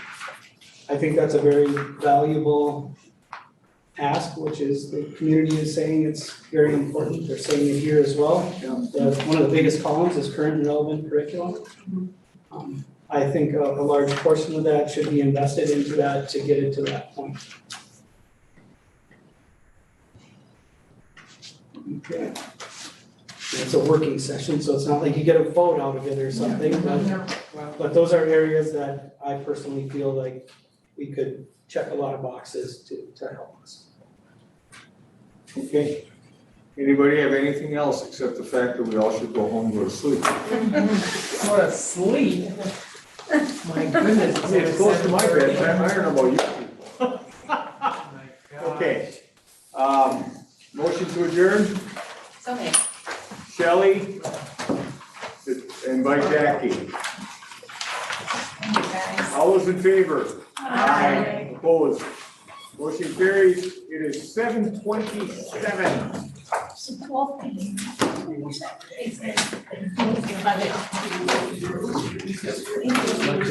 I think that's a very valuable ask, which is the community is saying it's very important. They're saying it here as well. One of the biggest columns is current and relevant curriculum. I think a large portion of that should be invested into that to get it to that point. Okay. It's a working session, so it's not like you get a vote out of it or something, but those are areas that I personally feel like we could check a lot of boxes to help us. Okay. Anybody have anything else except the fact that we all should go home and go to sleep? Go to sleep. My goodness. It's close to my bedtime, I don't know about you. Okay. Motion to adjourn, So many. Shelley, and by Jackie. Thank you, guys. All those in favor? Aye. Opposed? Motion carries. It is 7:27. So 12 things.